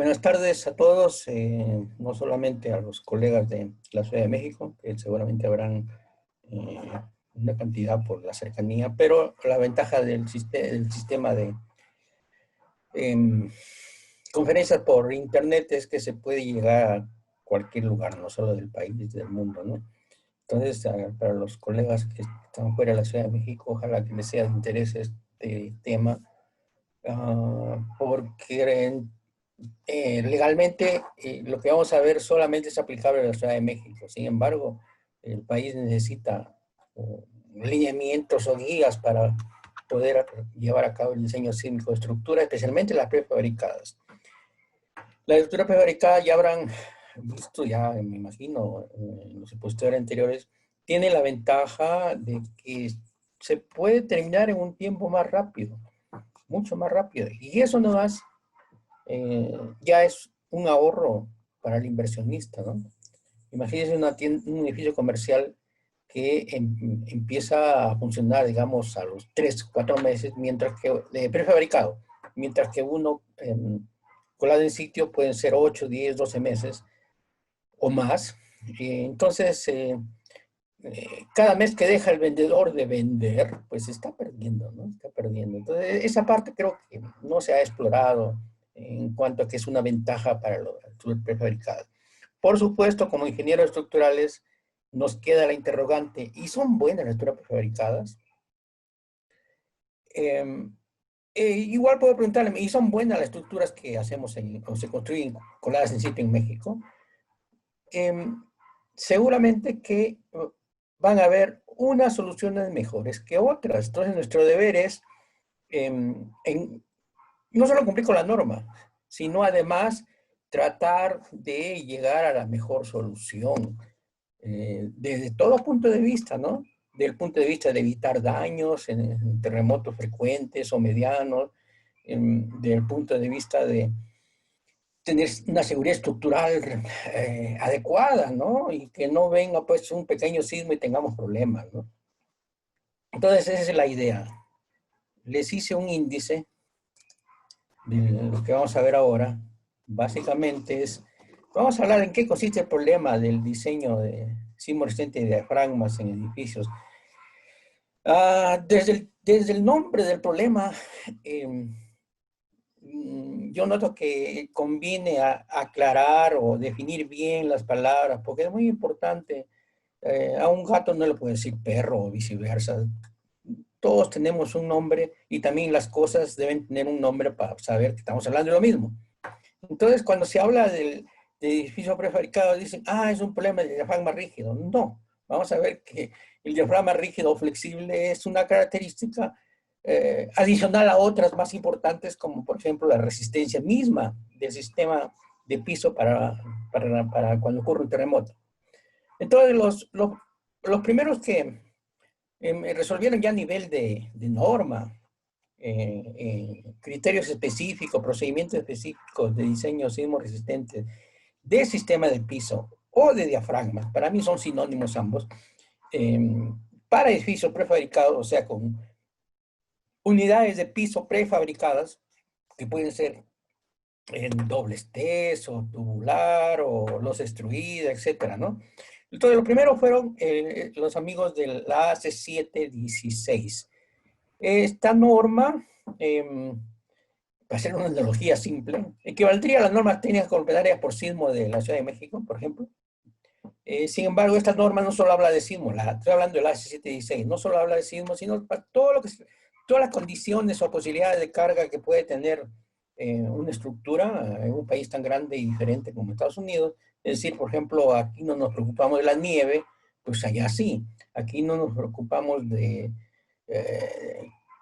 Buenas tardes a todos, no solamente a los colegas de la Ciudad de México, que seguramente habrán una cantidad por la cercanía, pero la ventaja del sistema de conferencias por internet es que se puede llegar a cualquier lugar, no solo del país, del mundo, ¿no? Entonces, para los colegas que están fuera de la Ciudad de México, ojalá que les sea de interés este tema, porque legalmente lo que vamos a ver solamente es aplicable a la Ciudad de México. Sin embargo, el país necesita lineamientos o guías para poder llevar a cabo el diseño sísmico de estructuras, especialmente las prefabricadas. Las estructuras prefabricadas ya habrán visto, ya me imagino, en los expositores anteriores, tiene la ventaja de que se puede terminar en un tiempo más rápido, mucho más rápido. Y eso no más ya es un ahorro para el inversionista, ¿no? Imagínense un edificio comercial que empieza a funcionar, digamos, a los 3, 4 meses, mientras que, prefabricado, mientras que uno colado en sitio pueden ser 8, 10, 12 meses o más. Entonces, cada mes que deja el vendedor de vender, pues está perdiendo, ¿no? Está perdiendo. Entonces, esa parte creo que no se ha explorado en cuanto a que es una ventaja para los prefabricados. Por supuesto, como ingenieros estructurales, nos queda la interrogante, ¿y son buenas las estructuras prefabricadas? Igual puedo preguntarle, ¿y son buenas las estructuras que hacemos o se construyen coladas en sitio en México? Seguramente que van a haber unas soluciones mejores que otras. Entonces, nuestro deber es no solo cumplir con la norma, sino además tratar de llegar a la mejor solución desde todo punto de vista, ¿no? Del punto de vista de evitar daños en terremotos frecuentes o medianos, del punto de vista de tener una seguridad estructural adecuada, ¿no? Y que no venga pues un pequeño sismo y tengamos problemas, ¿no? Entonces esa es la idea. Les hice un índice de lo que vamos a ver ahora. Básicamente vamos a hablar en qué consiste el problema del diseño de sismo resistente de diafragmas en edificios. Desde el nombre del problema, yo noto que conviene aclarar o definir bien las palabras, porque es muy importante. A un gato no le puede decir perro o viceversa. Todos tenemos un nombre y también las cosas deben tener un nombre para saber que estamos hablando de lo mismo. Entonces, cuando se habla de edificio prefabricado, dicen, es un problema del diafragma rígido. No, vamos a ver que el diafragma rígido o flexible es una característica adicional a otras más importantes, como por ejemplo la resistencia misma del sistema de piso para cuando ocurre un terremoto. Entonces, los primeros que resolvieron ya a nivel de norma, criterios específicos, procedimientos específicos de diseño sismo resistente de sistema de piso o de diafragma, para mí son sinónimos ambos, para edificios prefabricados, o sea, con unidades de piso prefabricadas, que pueden ser en dobles T's o tubular o los extruida, etcétera, ¿no? Entonces, lo primero fueron los amigos de la AC716. Esta norma, para hacer una analogía simple, equivaldría a las normas técnicas complementarias por sismo de la Ciudad de México, por ejemplo. Sin embargo, esta norma no solo habla de sismo, estoy hablando de la AC716, no solo habla de sismo, sino para todas las condiciones o posibilidades de carga que puede tener una estructura en un país tan grande y diferente como Estados Unidos. Es decir, por ejemplo, aquí no nos preocupamos de la nieve, pues allá sí. Aquí no nos preocupamos de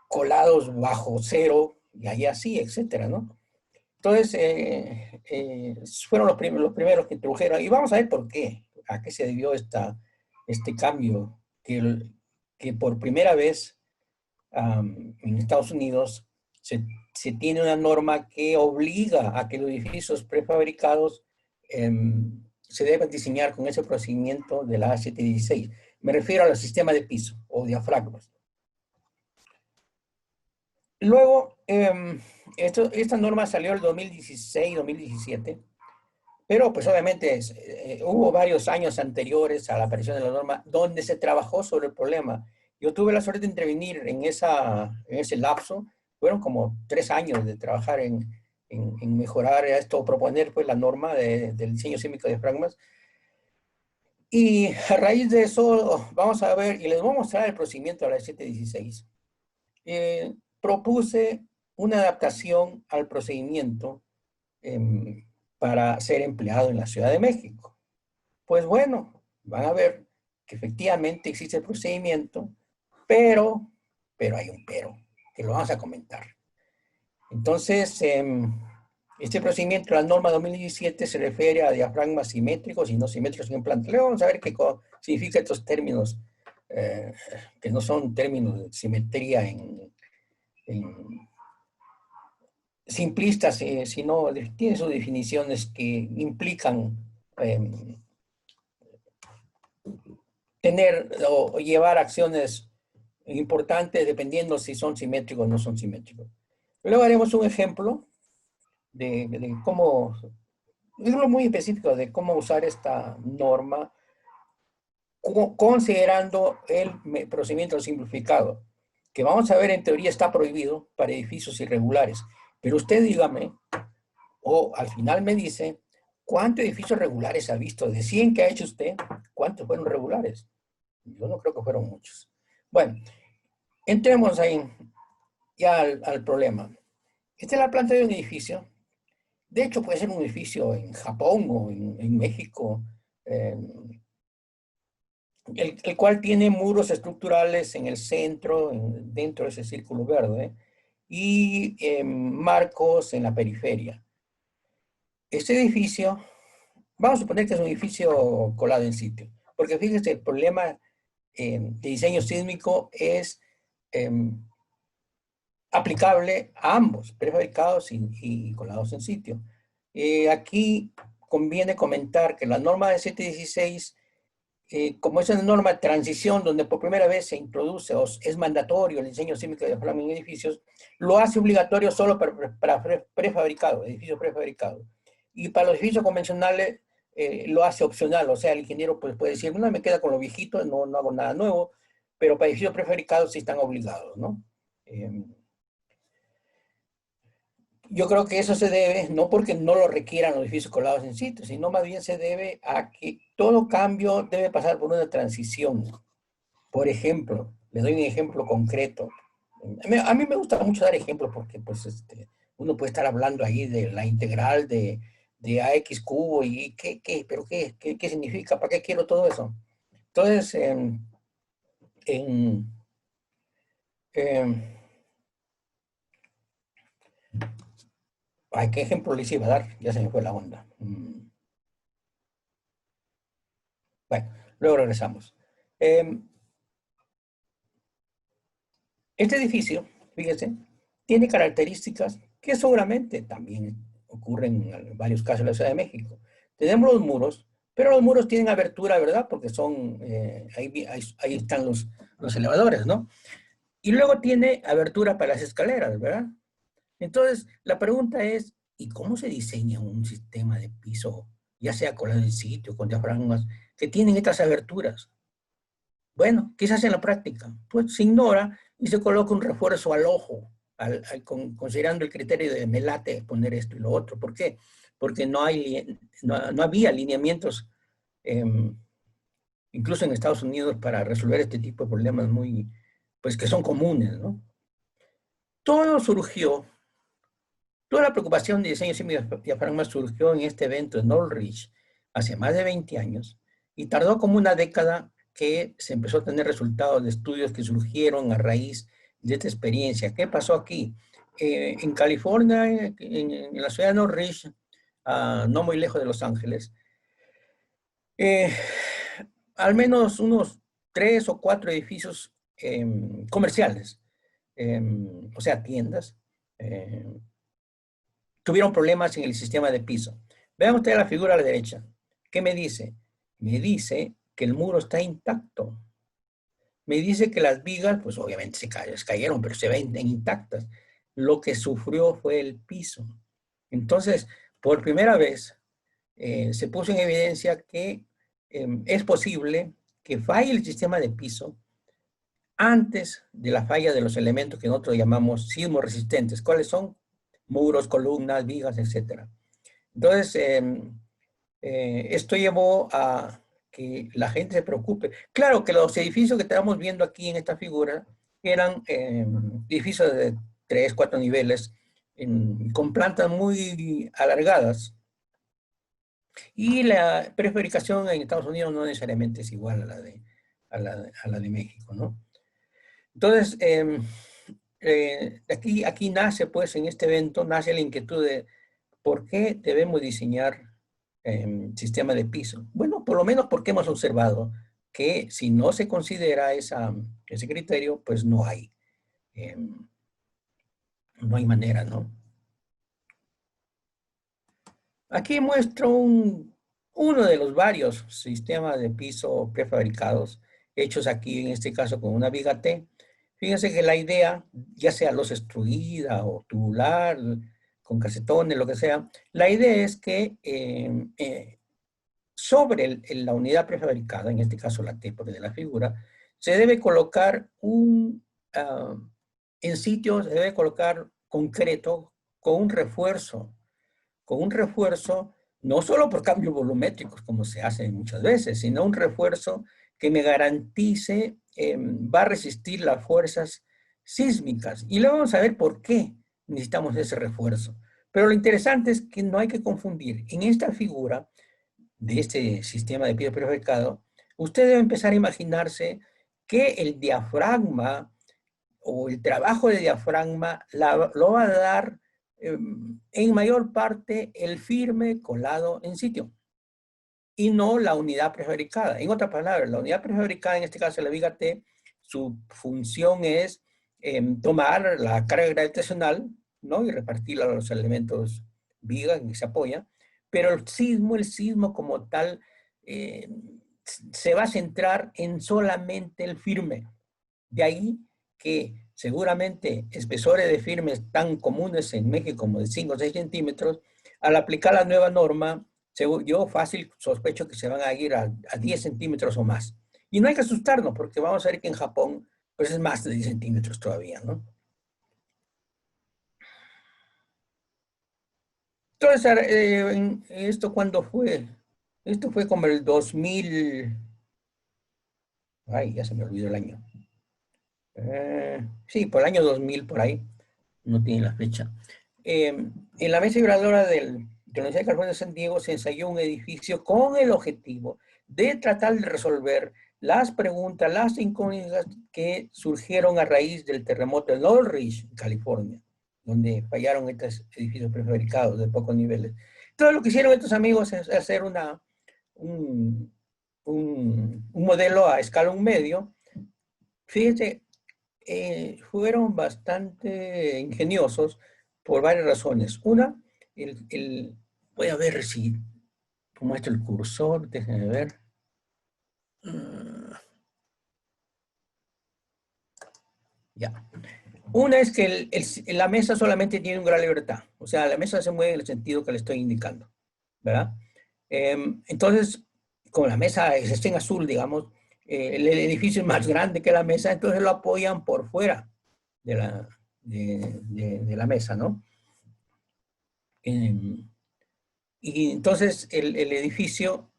colados bajo cero, y allá sí, etcétera, ¿no? Entonces, fueron los primeros que introdujeron, y vamos a ver por qué, a qué se debió este cambio, que por primera vez en Estados Unidos se tiene una norma que obliga a que los edificios prefabricados se deben diseñar con ese procedimiento de la A716. Me refiero al sistema de piso o diafragmas. Luego, esta norma salió el 2016, 2017, pero pues obviamente hubo varios años anteriores a la aparición de la norma donde se trabajó sobre el problema. Yo tuve la suerte de intervenir en ese lapso. Fueron como 3 años de trabajar en mejorar esto, proponer pues la norma del diseño sísmico de diafragmas. Y a raíz de eso, vamos a ver, y les voy a mostrar el procedimiento de la 716. Propuse una adaptación al procedimiento em, para ser empleado en la Ciudad de México. Pues bueno, van a ver que efectivamente existe el procedimiento, pero, pero hay un pero, que lo vamos a comentar. Entonces, este procedimiento, la norma 2017, se refiere a diafragmas simétricos y no simétricos en el planta. Luego vamos a ver qué significan estos términos, eh, que no son términos de simetría en simplistas, sino tiene sus definiciones que implican eh, tener o llevar acciones importantes dependiendo si son simétricos o no son simétricos. Luego haremos un ejemplo de cómo, es lo muy específico de cómo usar esta norma considerando el procedimiento simplificado, que vamos a ver en teoría está prohibido para edificios irregulares. Pero usted dígame, o al final me dice, ¿cuántos edificios regulares ha visto? De 100 que ha hecho usted, ¿cuántos fueron regulares? Yo no creo que fueron muchos. Bueno, entremos ahí ya al problema. Esta es la planta de un edificio. De hecho, puede ser un edificio en Japón o en México, el cual tiene muros estructurales en el centro, dentro de ese círculo verde, y marcos en la periferia. Este edificio, vamos a suponer que es un edificio colado en sitio, porque fíjense, el problema de diseño sísmico es aplicable a ambos, prefabricados y colados en sitio. Aquí conviene comentar que la norma de 716, como es una norma de transición donde por primera vez se introduce o es mandatorio el diseño sísmico de diafragma en edificios, lo hace obligatorio solo para prefabricado, edificios prefabricados. Y para los edificios convencionales lo hace opcional, o sea, el ingeniero pues, puede decir, no, me queda con lo viejito, no hago nada nuevo, pero para edificios prefabricados sí están obligados, ¿no? Yo creo que eso se debe, no porque no lo requieran los edificios colados en sitio, sino más bien se debe a que todo cambio debe pasar por una transición. Por ejemplo, le doy un ejemplo concreto. A mí me gusta mucho dar ejemplos porque pues, uno puede estar hablando ahí de la integral de AX cubo y pero qué significa, ¿para qué quiero todo eso? Entonces, en, ay, ¿qué ejemplo les iba a dar? Ya se me fue la onda. Bueno, luego regresamos. Este edificio, fíjense, tiene características que seguramente también ocurren en varios casos en la Ciudad de México. Tenemos los muros, pero los muros tienen abertura, ¿verdad? Porque son, ahí están los elevadores, ¿no? Y luego tiene abertura para las escaleras, ¿verdad? Entonces, la pregunta es, ¿y cómo se diseña un sistema de piso, ya sea con el sitio, con diafragmas, que tienen estas aberturas? Bueno, ¿qué se hace en la práctica? Pues se ignora y se coloca un refuerzo al ojo, considerando el criterio de me late poner esto y lo otro. ¿Por qué? Porque no había lineamientos, eh, incluso en Estados Unidos, para resolver este tipo de problemas pues que son comunes, ¿no? Todo surgió, toda la preocupación de diseño diafragma surgió en este evento en Norwich hace más de 20 años y tardó como una década que se empezó a tener resultados de estudios que surgieron a raíz de esta experiencia. ¿Qué pasó aquí? En California, en la ciudad de Norwich, no muy lejos de Los Ángeles, eh, al menos unos 3 o 4 edificios comerciales, o sea, tiendas, tuvieron problemas en el sistema de piso. Vean ustedes la figura a la derecha. ¿Qué me dice? Me dice que el muro está intacto. Me dice que las vigas, pues obviamente se cayeron, pero se ven intactas. lo que sufrió fue el piso. Entonces, por primera vez, se puso en evidencia que es posible que falle el sistema de piso antes de la falla de los elementos que nosotros llamamos sismos resistentes. ¿Cuáles son? Muros, columnas, vigas, etc. Entonces, esto llevó a que la gente se preocupe. Claro que los edificios que estamos viendo aquí en esta figura eran edificios de 3, 4 niveles, con plantas muy alargadas. Y la prefabricación en Estados Unidos no necesariamente es igual a la de México, ¿no? Entonces, aquí nace, pues, en este evento, nace la inquietud de por qué debemos diseñar sistema de piso. Bueno, por lo menos porque hemos observado que si no se considera ese criterio, pues no hay manera, ¿no? Aquí muestro uno de los varios sistemas de piso prefabricados, hechos aquí en este caso con una viga T. Fíjense que la idea, ya sea losa extruida o tubular, con casetones, lo que sea, la idea es que sobre la unidad prefabricada, en este caso la T porque de la figura, se debe colocar en sitio, se debe colocar concreto con un refuerzo, no solo por cambios volumétricos, como se hace muchas veces, sino un refuerzo que me garantice, va a resistir las fuerzas sísmicas. Y luego vamos a ver por qué necesitamos ese refuerzo. Pero lo interesante es que no hay que confundir. En esta figura de este sistema de piso prefabricado, usted debe empezar a imaginarse que el diafragma o el trabajo de diafragma lo va a dar en mayor parte el firme colado en sitio y no la unidad prefabricada. En otras palabras, la unidad prefabricada, en este caso la viga T, su función es tomar la carga gravitacional, ¿no? Y repartirla a los elementos viga en que se apoya, pero el sismo como tal se va a centrar en solamente el firme. De ahí que seguramente espesores de firmes tan comunes en México como de 5 o 6 centímetros, al aplicar la nueva norma, yo fácil sospecho que se van a ir a 10 centímetros o más. Y no hay que asustarnos porque vamos a ver que en Japón pues es más de 10 centímetros todavía, ¿no? Entonces, ¿esto cuándo fue? Esto fue como el 2000. Ay, ya se me olvidó el año. Sí, por el año 2000, por ahí. No tiene la fecha. En la mesa vibradora de la Universidad de California de San Diego se ensayó un edificio con el objetivo de tratar de resolver las preguntas, las incógnitas que surgieron a raíz del terremoto de North Ridge, California, donde fallaron estos edificios prefabricados de pocos niveles. Entonces lo que hicieron estos amigos es hacer un, un modelo a escala 1 medio. Fíjense, fueron bastante ingeniosos por varias razones. Una, voy a ver si muestro el cursor, déjenme ver. Ya. Una es que la mesa solamente tiene un grado de libertad. O sea, la mesa se mueve en el sentido que le estoy indicando, ¿verdad? Entonces, como la mesa está en azul, digamos, el edificio es más grande que la mesa, entonces lo apoyan por fuera de la mesa, ¿no? Y entonces el edificio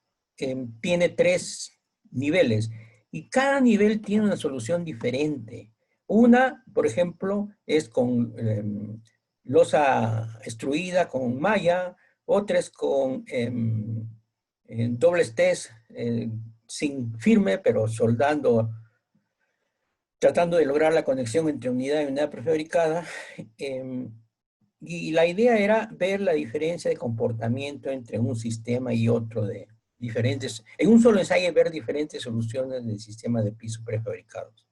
tiene 3 niveles y cada nivel tiene una solución diferente. Una, por ejemplo, es con losa extruida, con malla, otra es con dobles T's, sin firme, pero soldando, tratando de lograr la conexión entre unidad y unidad prefabricada. Y la idea era ver la diferencia de comportamiento entre un sistema y otro de diferentes, en un solo ensayo ver diferentes soluciones del sistema de piso prefabricados.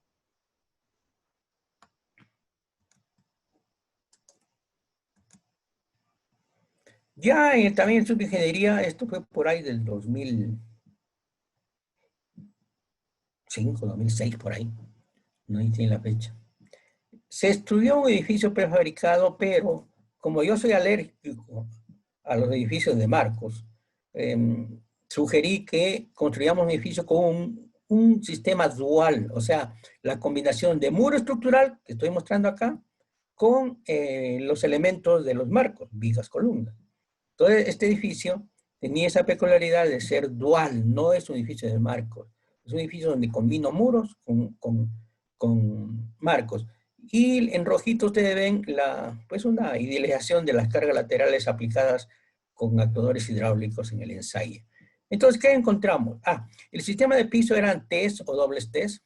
Ya también en subingeniería, esto fue por ahí del 2005, 2006, por ahí. No tiene la fecha. se estudió un edificio prefabricado, pero como yo soy alérgico a los edificios de Marcos, sugerí que construyamos un edificio con un sistema dual, o sea, la combinación de muro estructural, que estoy mostrando acá, con los elementos de los marcos, vigas, columnas. Entonces, este edificio tenía esa peculiaridad de ser dual, no es un edificio de marcos, es un edificio donde combino muros con marcos. Y en rojito ustedes ven pues una idealización de las cargas laterales aplicadas con actuadores hidráulicos en el ensayo. Entonces, ¿qué encontramos? El sistema de piso eran T's o dobles T's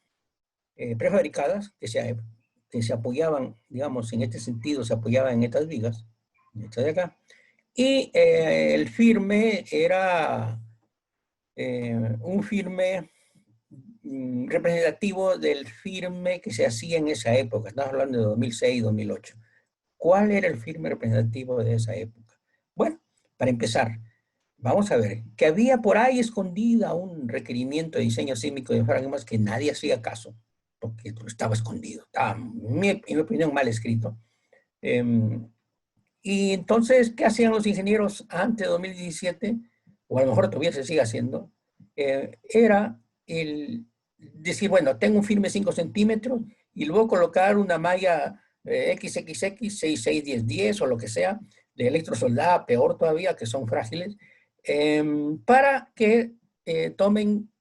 prefabricadas que se apoyaban, digamos, en este sentido, se apoyaban en estas vigas, esta de acá. Y el firme era un firme representativo del firme que se hacía en esa época. Estamos hablando de 2006, 2008. ¿Cuál era el firme representativo de esa época? Bueno, para empezar, vamos a ver que había por ahí escondida un requerimiento de diseño sísmico de fragmas que nadie hacía caso, porque estaba escondido, estaba, en mi opinión, mal escrito. Y entonces, ¿qué hacían los ingenieros antes de 2017? O a lo mejor todavía se sigue haciendo. Era el decir, bueno, tengo un firme 5 centímetros y luego colocar una malla XXX, 6, 6, 10, 10 o lo que sea, de electrosoldada, peor todavía, que son frágiles, para que tomen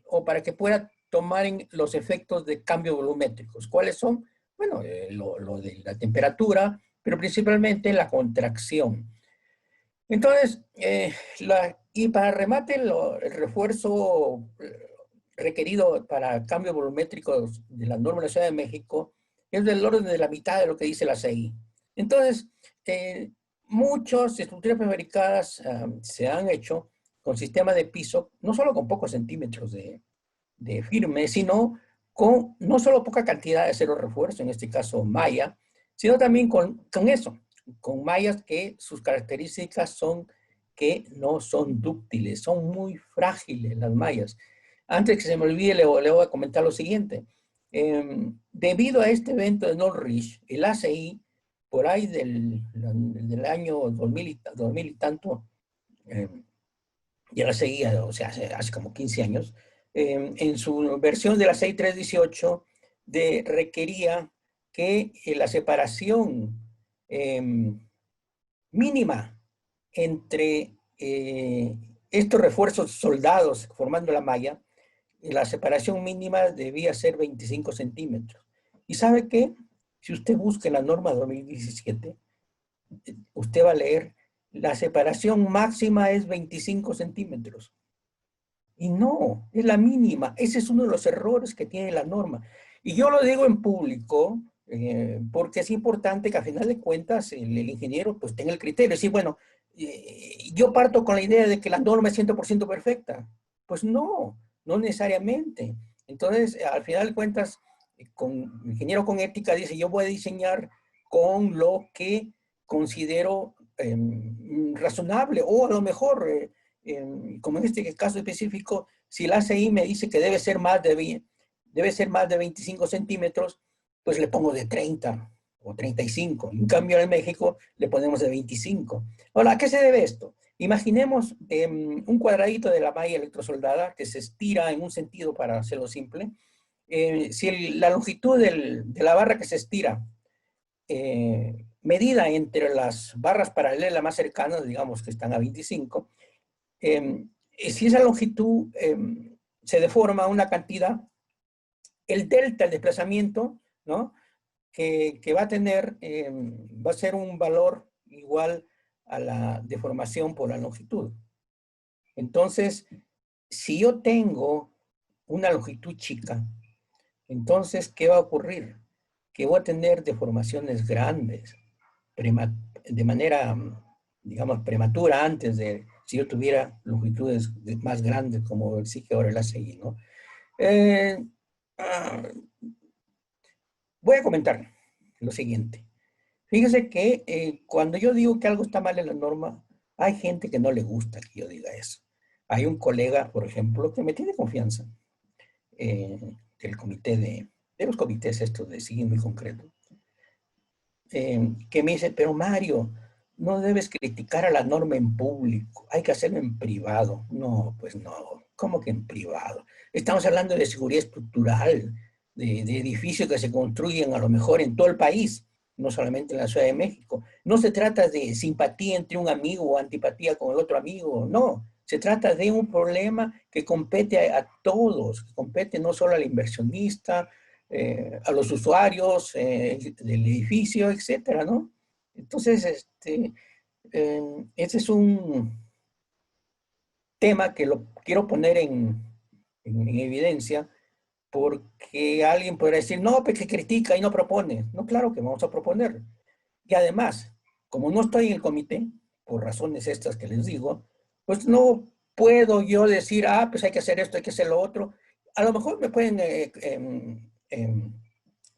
o para que pueda tomar en los efectos de cambio volumétricos. ¿Cuáles son? Bueno, lo de la temperatura, pero principalmente la contracción. Entonces, y para remate, el refuerzo requerido para cambios volumétricos de la norma de la Ciudad de México es del orden de la mitad de lo que dice la CI. Entonces, muchas estructuras prefabricadas se han hecho con sistemas de piso, no solo con pocos centímetros de firme, sino con no solo poca cantidad de acero refuerzo, en este caso malla, sino también con eso, con mallas que sus características son que no son dúctiles, son muy frágiles las mallas. Antes que se me olvide, le voy a comentar lo siguiente. Debido a este evento de Norwich, el ACI, por ahí del año 2000 y tanto, ya la seguía, o sea, hace como 15 años, en su versión de la 6318 requería que la separación mínima entre estos refuerzos soldados formando la malla, la separación mínima debía ser 25 centímetros. ¿Y sabe qué? Si usted busca en la norma 2017, usted va a leer la separación máxima es 25 centímetros. Y no, es la mínima. Ese es uno de los errores que tiene la norma. Y yo lo digo en público porque es importante que a final de cuentas el ingeniero pues tenga el criterio. Sí, bueno, yo parto con la idea de que la norma es 100% perfecta. Pues no, no necesariamente. Entonces, al final de cuentas, el ingeniero con ética dice, yo voy a diseñar con lo que considero razonable o a lo mejor como en este caso específico, si el ACI me dice que debe ser más de 25 centímetros, pues le pongo de 30 o 35. En cambio, en México le ponemos de 25. Ahora, ¿a qué se debe esto? Imaginemos un cuadradito de la malla electrosoldada que se estira en un sentido, para hacerlo simple. Si la longitud de la barra que se estira medida entre las barras paralelas más cercanas, digamos que están a 25, si esa longitud se deforma una cantidad, el delta, el desplazamiento, ¿no? que va a tener, va a ser un valor igual a la deformación por la longitud. Entonces, si yo tengo una longitud chica, entonces, ¿qué va a ocurrir? Que voy a tener deformaciones grandes, de manera, digamos, prematura antes de si yo tuviera longitudes más grandes como exige ahora el ACI, ¿no? Eh, ah, voy a comentar lo siguiente. Fíjese que cuando yo digo que algo está mal en la norma, hay gente que no le gusta que yo diga eso. Hay un colega, por ejemplo, que me tiene confianza, del comité de de los comités estos de sí muy concreto, que me dice, pero Mario, no debes criticar a la norma en público, hay que hacerlo en privado. No, pues no, ¿cómo que en privado? Estamos hablando de seguridad estructural, de edificios que se construyen a lo mejor en todo el país, no solamente en la Ciudad de México. No se trata de simpatía entre un amigo o antipatía con el otro amigo, no. Se trata de un problema que compete a todos, que compete no solo al inversionista, a los usuarios del edificio, etcétera, ¿no? Entonces, ese es un tema que lo quiero poner en evidencia, porque alguien podrá decir, no, pues que critica y no propone. No, claro que vamos a proponer. Y además, como no estoy en el comité, por razones estas que les digo, pues no puedo yo decir, ah, pues hay que hacer esto, hay que hacer lo otro. A lo mejor me pueden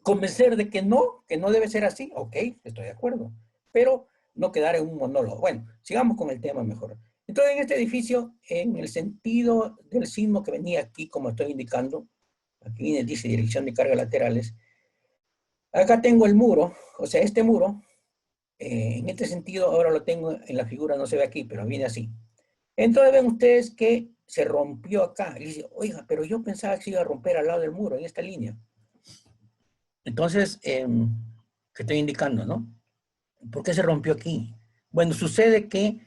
convencer de que no debe ser así. Ok, estoy de acuerdo. Pero no quedar en un monólogo. Bueno, sigamos con el tema mejor. Entonces, en este edificio, en el sentido del sismo que venía aquí, como estoy indicando, aquí dice dirección de cargas laterales, acá tengo el muro, o sea, este muro, en este sentido, ahora lo tengo en la figura, no se ve aquí, pero viene así. Entonces ven ustedes que se rompió acá. Y dice, oiga, pero yo pensaba que se iba a romper al lado del muro, en esta línea. Entonces, ¿qué estoy indicando, no? ¿Por qué se rompió aquí? Bueno, sucede que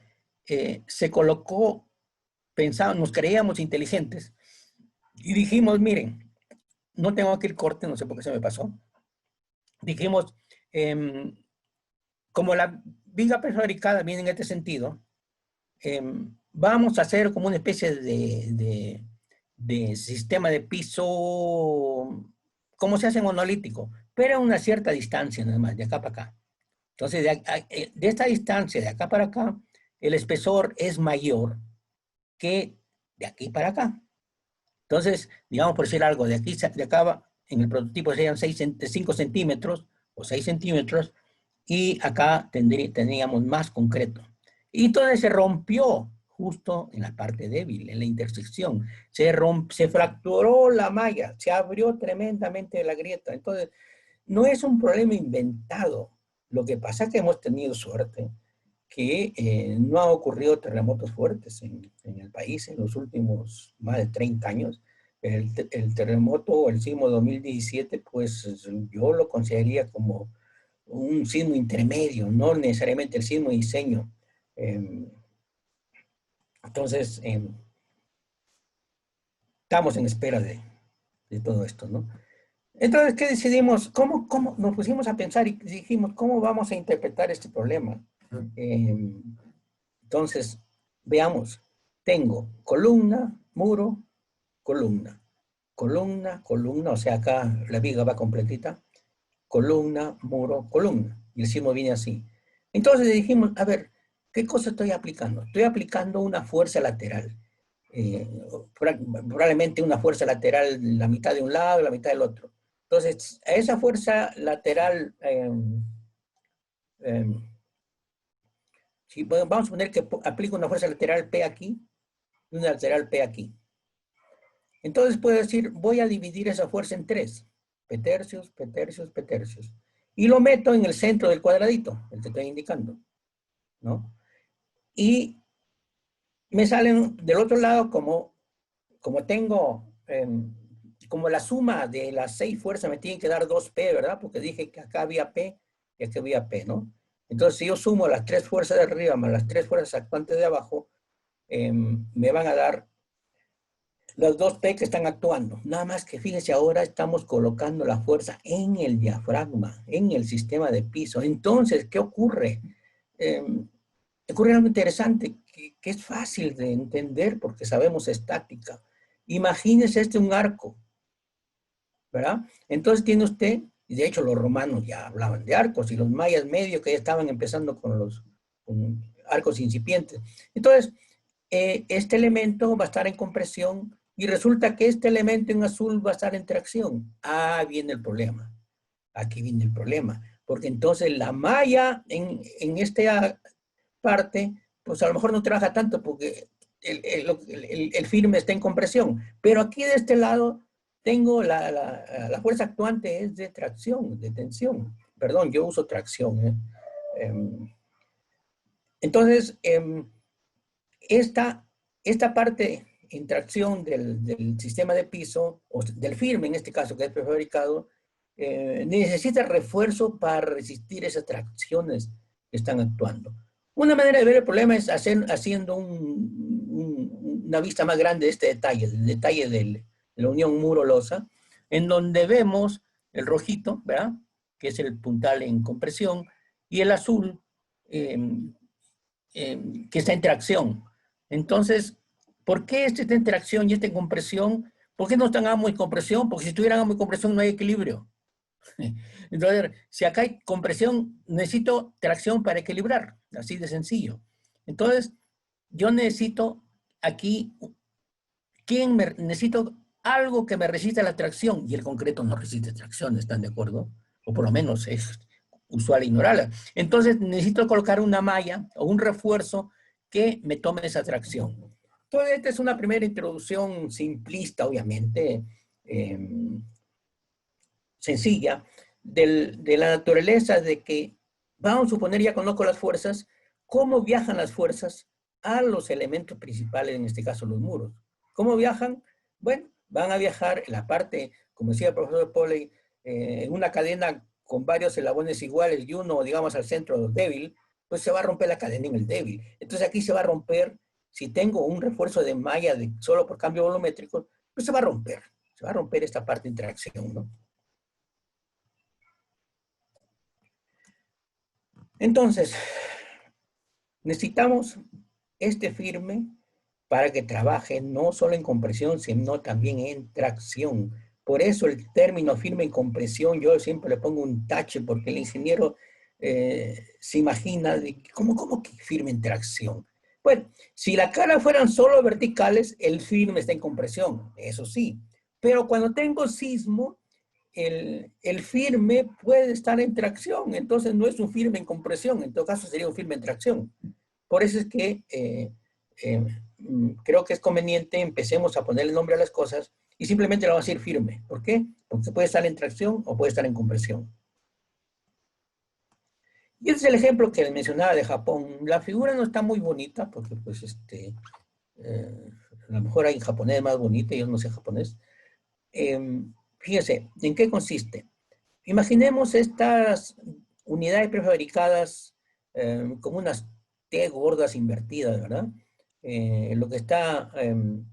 se colocó, pensábamos, nos creíamos inteligentes y dijimos, miren, no tengo aquí el corte, no sé por qué se me pasó. Dijimos, como la viga prefabricada viene en este sentido, vamos a hacer como una especie de sistema de piso, como se hace monolítico, pero a una cierta distancia nada más, de acá para acá. Entonces, de esta distancia, de acá para acá, el espesor es mayor que de aquí para acá. Entonces, digamos por decir algo, de acá en el prototipo serían 5 centímetros o 6 centímetros, y acá tendríamos más concreto. Y entonces se rompió justo en la parte débil, en la intersección. Se fracturó la malla, se abrió tremendamente la grieta. Entonces, no es un problema inventado. Lo que pasa es que hemos tenido suerte que no han ocurrido terremotos fuertes en el país en los últimos más de 30 años. El terremoto, el sismo de 2017, pues yo lo consideraría como un sismo intermedio, no necesariamente el sismo de diseño. Entonces, estamos en espera de todo esto, ¿no? Entonces, ¿qué decidimos? ¿Cómo nos pusimos a pensar y dijimos, ¿cómo vamos a interpretar este problema? Entonces, veamos, tengo columna, muro, columna, columna, columna, o sea, acá la viga va completita, columna, muro, columna, y el sismo viene así. Entonces dijimos, a ver, ¿qué cosa estoy aplicando? Estoy aplicando una fuerza lateral, eh, probablemente una fuerza lateral la mitad de un lado, la mitad del otro. Entonces, a esa fuerza lateral, si, bueno, vamos a poner que aplico una fuerza lateral P aquí y una lateral P aquí. Entonces puedo decir, voy a dividir esa fuerza en 3. P tercios, P tercios, P tercios. Y lo meto en el centro del cuadradito, el que estoy indicando, ¿no? Y me salen del otro lado como tengo, como la suma de las 6 fuerzas me tiene que dar 2P, ¿verdad? Porque dije que acá había P y aquí había P, ¿no? Entonces, si yo sumo las 3 fuerzas de arriba más las 3 fuerzas actuantes de abajo, me van a dar los 2P que están actuando. Nada más que fíjense, ahora estamos colocando la fuerza en el diafragma, en el sistema de piso. Entonces, ¿qué ocurre? Ocurre algo interesante, que es fácil de entender porque sabemos estática. Imagínese un arco, ¿verdad? Entonces tiene usted, y de hecho los romanos ya hablaban de arcos, y los mayas medio que ya estaban empezando con arcos incipientes. Entonces, este elemento va a estar en compresión y resulta que este elemento en azul va a estar en tracción. Ah, viene el problema. Aquí viene el problema. Porque entonces la malla en esta parte, pues a lo mejor no trabaja tanto porque el firme está en compresión. Pero aquí de este lado, tengo la fuerza actuante es de tracción, de tensión. Perdón, yo uso tracción. Entonces, esta parte en tracción del sistema de piso, o del firme en este caso, que es prefabricado, necesita refuerzo para resistir esas tracciones que están actuando. Una manera de ver el problema es haciendo una vista más grande de este detalle, el detalle de la unión muro-losa, en donde vemos el rojito, ¿verdad? Que es el puntal en compresión, y el azul, que está en tracción. Entonces, ¿por qué este está en tracción y este en compresión? ¿Por qué no están ambos en compresión? Porque si estuvieran ambos en compresión no hay equilibrio. Entonces, si acá hay compresión, necesito tracción para equilibrar, así de sencillo. Entonces, yo necesito aquí, necesito algo que me resista la tracción, y el concreto no resiste tracción, ¿están de acuerdo? O por lo menos es usual ignorarla. Entonces, necesito colocar una malla o un refuerzo que me tome esa tracción. Entonces, esta es una primera introducción simplista, obviamente, sencilla, de la naturaleza de que, vamos a suponer, ya conozco las fuerzas, cómo viajan las fuerzas a los elementos principales, en este caso los muros. ¿Cómo viajan? Bueno, van a viajar en la parte, como decía el profesor Polley, en una cadena con varios eslabones iguales y uno, digamos, al centro débil, pues se va a romper la cadena en el débil. Entonces aquí se va a romper, si tengo un refuerzo de malla solo por cambio volumétrico, pues se va a romper esta parte de interacción, ¿no? Entonces, necesitamos este firme para que trabaje no solo en compresión, sino también en tracción. Por eso el término firme en compresión, yo siempre le pongo un tache, porque el ingeniero se imagina, ¿cómo que firme en tracción? Bueno, si la cara fueran solo verticales, el firme está en compresión, eso sí. Pero cuando tengo sismo, el firme puede estar en tracción, entonces no es un firme en compresión, en todo caso sería un firme en tracción. Por eso es que creo que es conveniente empecemos a ponerle nombre a las cosas y simplemente lo vamos a decir firme. ¿Por qué? Porque puede estar en tracción o puede estar en compresión. Y ese es el ejemplo que les mencionaba de Japón. La figura no está muy bonita porque pues a lo mejor hay en japonés más bonita, yo no sé japonés. Fíjense, ¿en qué consiste? Imaginemos estas unidades prefabricadas como unas T gordas invertidas, ¿verdad? Lo que está en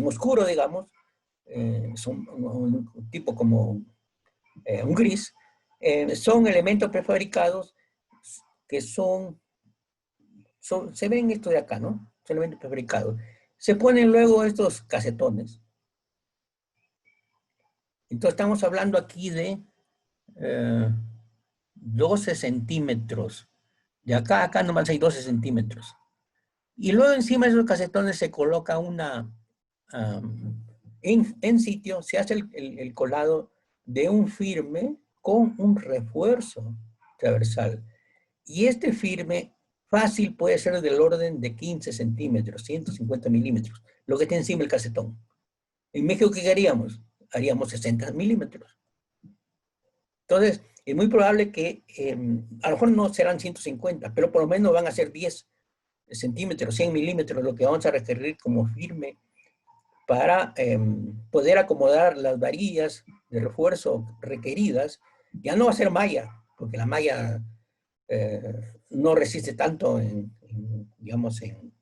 oscuro, digamos, son un tipo como un gris, son elementos prefabricados que se ven esto de acá, ¿no? Son elementos prefabricados. Se ponen luego estos casetones. Entonces estamos hablando aquí de 12 centímetros. De acá a acá nomás hay 12 centímetros. Y luego encima de esos casetones se coloca en sitio, se hace el colado de un firme con un refuerzo transversal. Y este firme fácil puede ser del orden de 15 centímetros, 150 milímetros, lo que tiene encima el casetón. En México, ¿qué haríamos? Haríamos 60 milímetros. Entonces, es muy probable que a lo mejor no serán 150, pero por lo menos van a ser 10 centímetros, 100 milímetros, lo que vamos a requerir como firme para poder acomodar las varillas de refuerzo requeridas. Ya no va a ser malla, porque la malla no resiste tanto digamos, en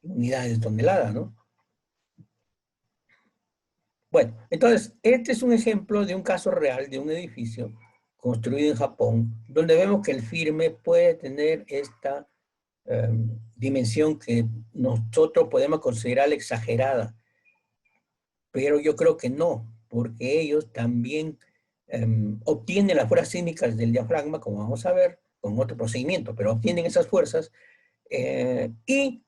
unidades de tonelada, ¿no? Bueno, entonces, este es un ejemplo de un caso real de un edificio construido en Japón, donde vemos que el firme puede tener esta dimensión que nosotros podemos considerar exagerada, pero yo creo que no, porque ellos también obtienen las fuerzas sísmicas del diafragma, como vamos a ver, con otro procedimiento, pero obtienen esas fuerzas y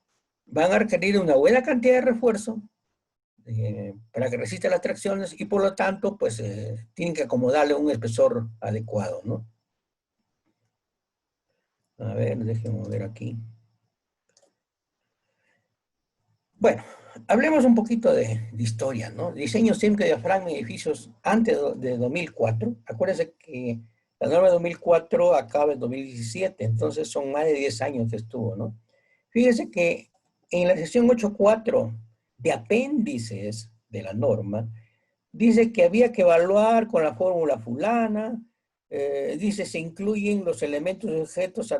van a requerir una buena cantidad de refuerzo para que resista las tracciones y por lo tanto, pues tienen que acomodarle un espesor adecuado, ¿no? A ver, déjenme ver aquí. Bueno, hablemos un poquito de historia, ¿no? Diseño sísmico de diafragma en edificios antes de 2004. Acuérdense que la norma de 2004 acaba en 2017, entonces son más de 10 años que estuvo, ¿no? Fíjese que en la sección 8.4 de apéndices de la norma, dice que había que evaluar con la fórmula fulana, dice se incluyen los elementos y objetos,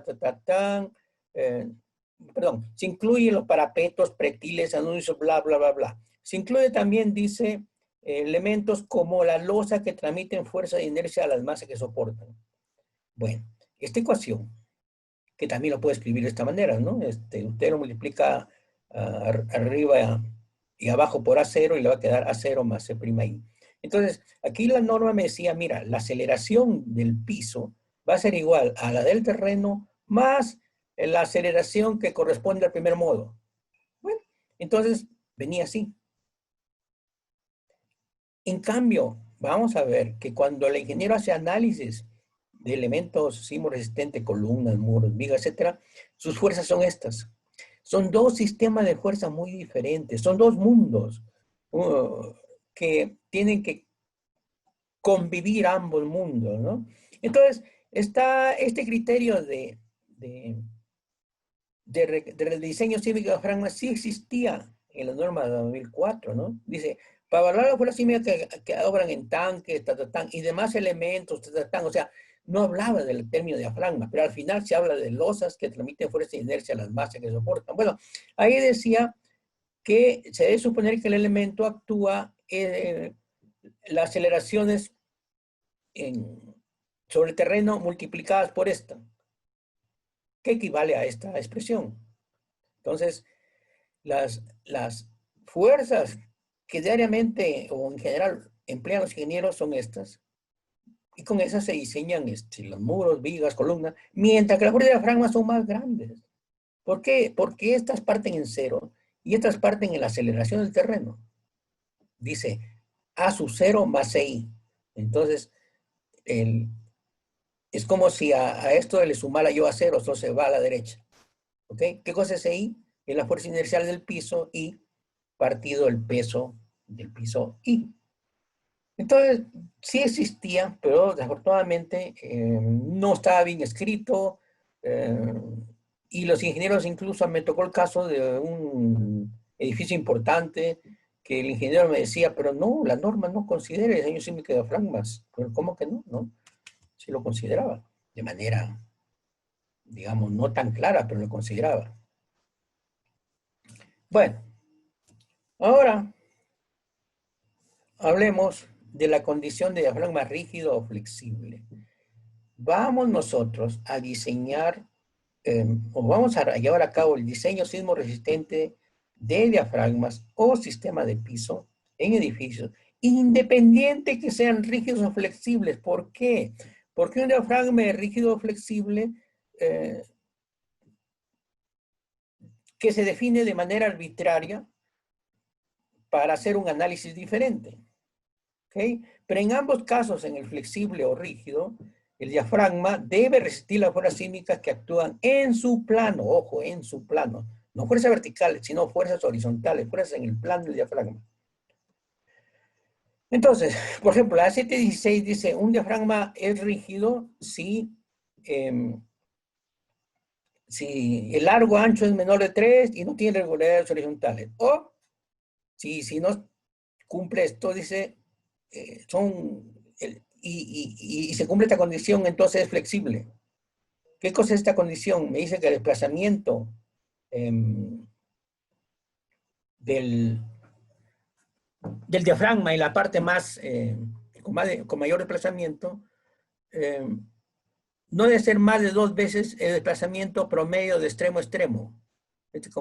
perdón, se incluyen los parapetos, pretiles, anuncios, bla, bla, bla, bla. Se incluye también, dice, elementos como la losa que transmiten fuerza de inercia a las masas que soportan. Bueno, esta ecuación, que también lo puede escribir de esta manera, ¿no? Usted lo multiplica arriba y abajo por A0 y le va a quedar A0 más C'I. Entonces, aquí la norma me decía, mira, la aceleración del piso va a ser igual a la del terreno más la aceleración que corresponde al primer modo. Bueno, entonces venía así. En cambio, vamos a ver que cuando el ingeniero hace análisis de elementos sismoresistentes, columnas, muros, vigas, etcétera, sus fuerzas son estas. Son dos sistemas de fuerza muy diferentes, son dos mundos que tienen que convivir ambos mundos, ¿no? Entonces, está este criterio de diseño sísmico de diafragma sí existía en la norma de 2004, ¿no? Dice, para evaluar la fuerza sísmica que obran en tanques, y demás elementos, o sea, no hablaba del término diafragma, pero al final se habla de losas que transmiten fuerza de inercia a las masas que soportan. Bueno, ahí decía que se debe suponer que el elemento actúa las aceleraciones sobre el terreno multiplicadas por esta, que equivale a esta expresión. Entonces, las fuerzas que diariamente o en general emplean los ingenieros son estas. Y con esas se diseñan los muros, vigas, columnas, mientras que las fuerzas de diafragma son más grandes. ¿Por qué? Porque estas parten en cero y estas parten en la aceleración del terreno. Dice A sub 0 más CI. Entonces, es como si a esto le sumara yo a cero, esto se va a la derecha. ¿Ok? ¿Qué cosa es CI? Es la fuerza inercial del piso y partido el peso del piso I. Entonces, sí existía, pero desafortunadamente no estaba bien escrito y los ingenieros incluso me tocó el caso de un edificio importante que el ingeniero me decía, pero no, la norma no considera el diseño sísmico de diafragmas. Pero ¿cómo que no? No, sí lo consideraba, de manera, digamos, no tan clara, pero lo consideraba. Bueno, ahora hablemos de la condición de diafragma rígido o flexible. Vamos nosotros a diseñar o vamos a llevar a cabo el diseño sismo resistente de diafragmas o sistema de piso en edificios, independiente que sean rígidos o flexibles. ¿Por qué? Porque un diafragma rígido o flexible que se define de manera arbitraria para hacer un análisis diferente. ¿Okay? Pero en ambos casos, en el flexible o rígido, el diafragma debe resistir las fuerzas sísmicas que actúan en su plano, ojo, en su plano, no fuerzas verticales, sino fuerzas horizontales, fuerzas en el plano del diafragma. Entonces, por ejemplo, la A716 dice, un diafragma es rígido si el largo ancho es menor de 3 y no tiene regularidades horizontales. O si no cumple esto, dice, y se cumple esta condición, entonces es flexible. ¿Qué cosa es esta condición? Me dice que el desplazamiento del diafragma y la parte más, con mayor desplazamiento, no debe ser más de 2 veces el desplazamiento promedio de extremo a extremo. Este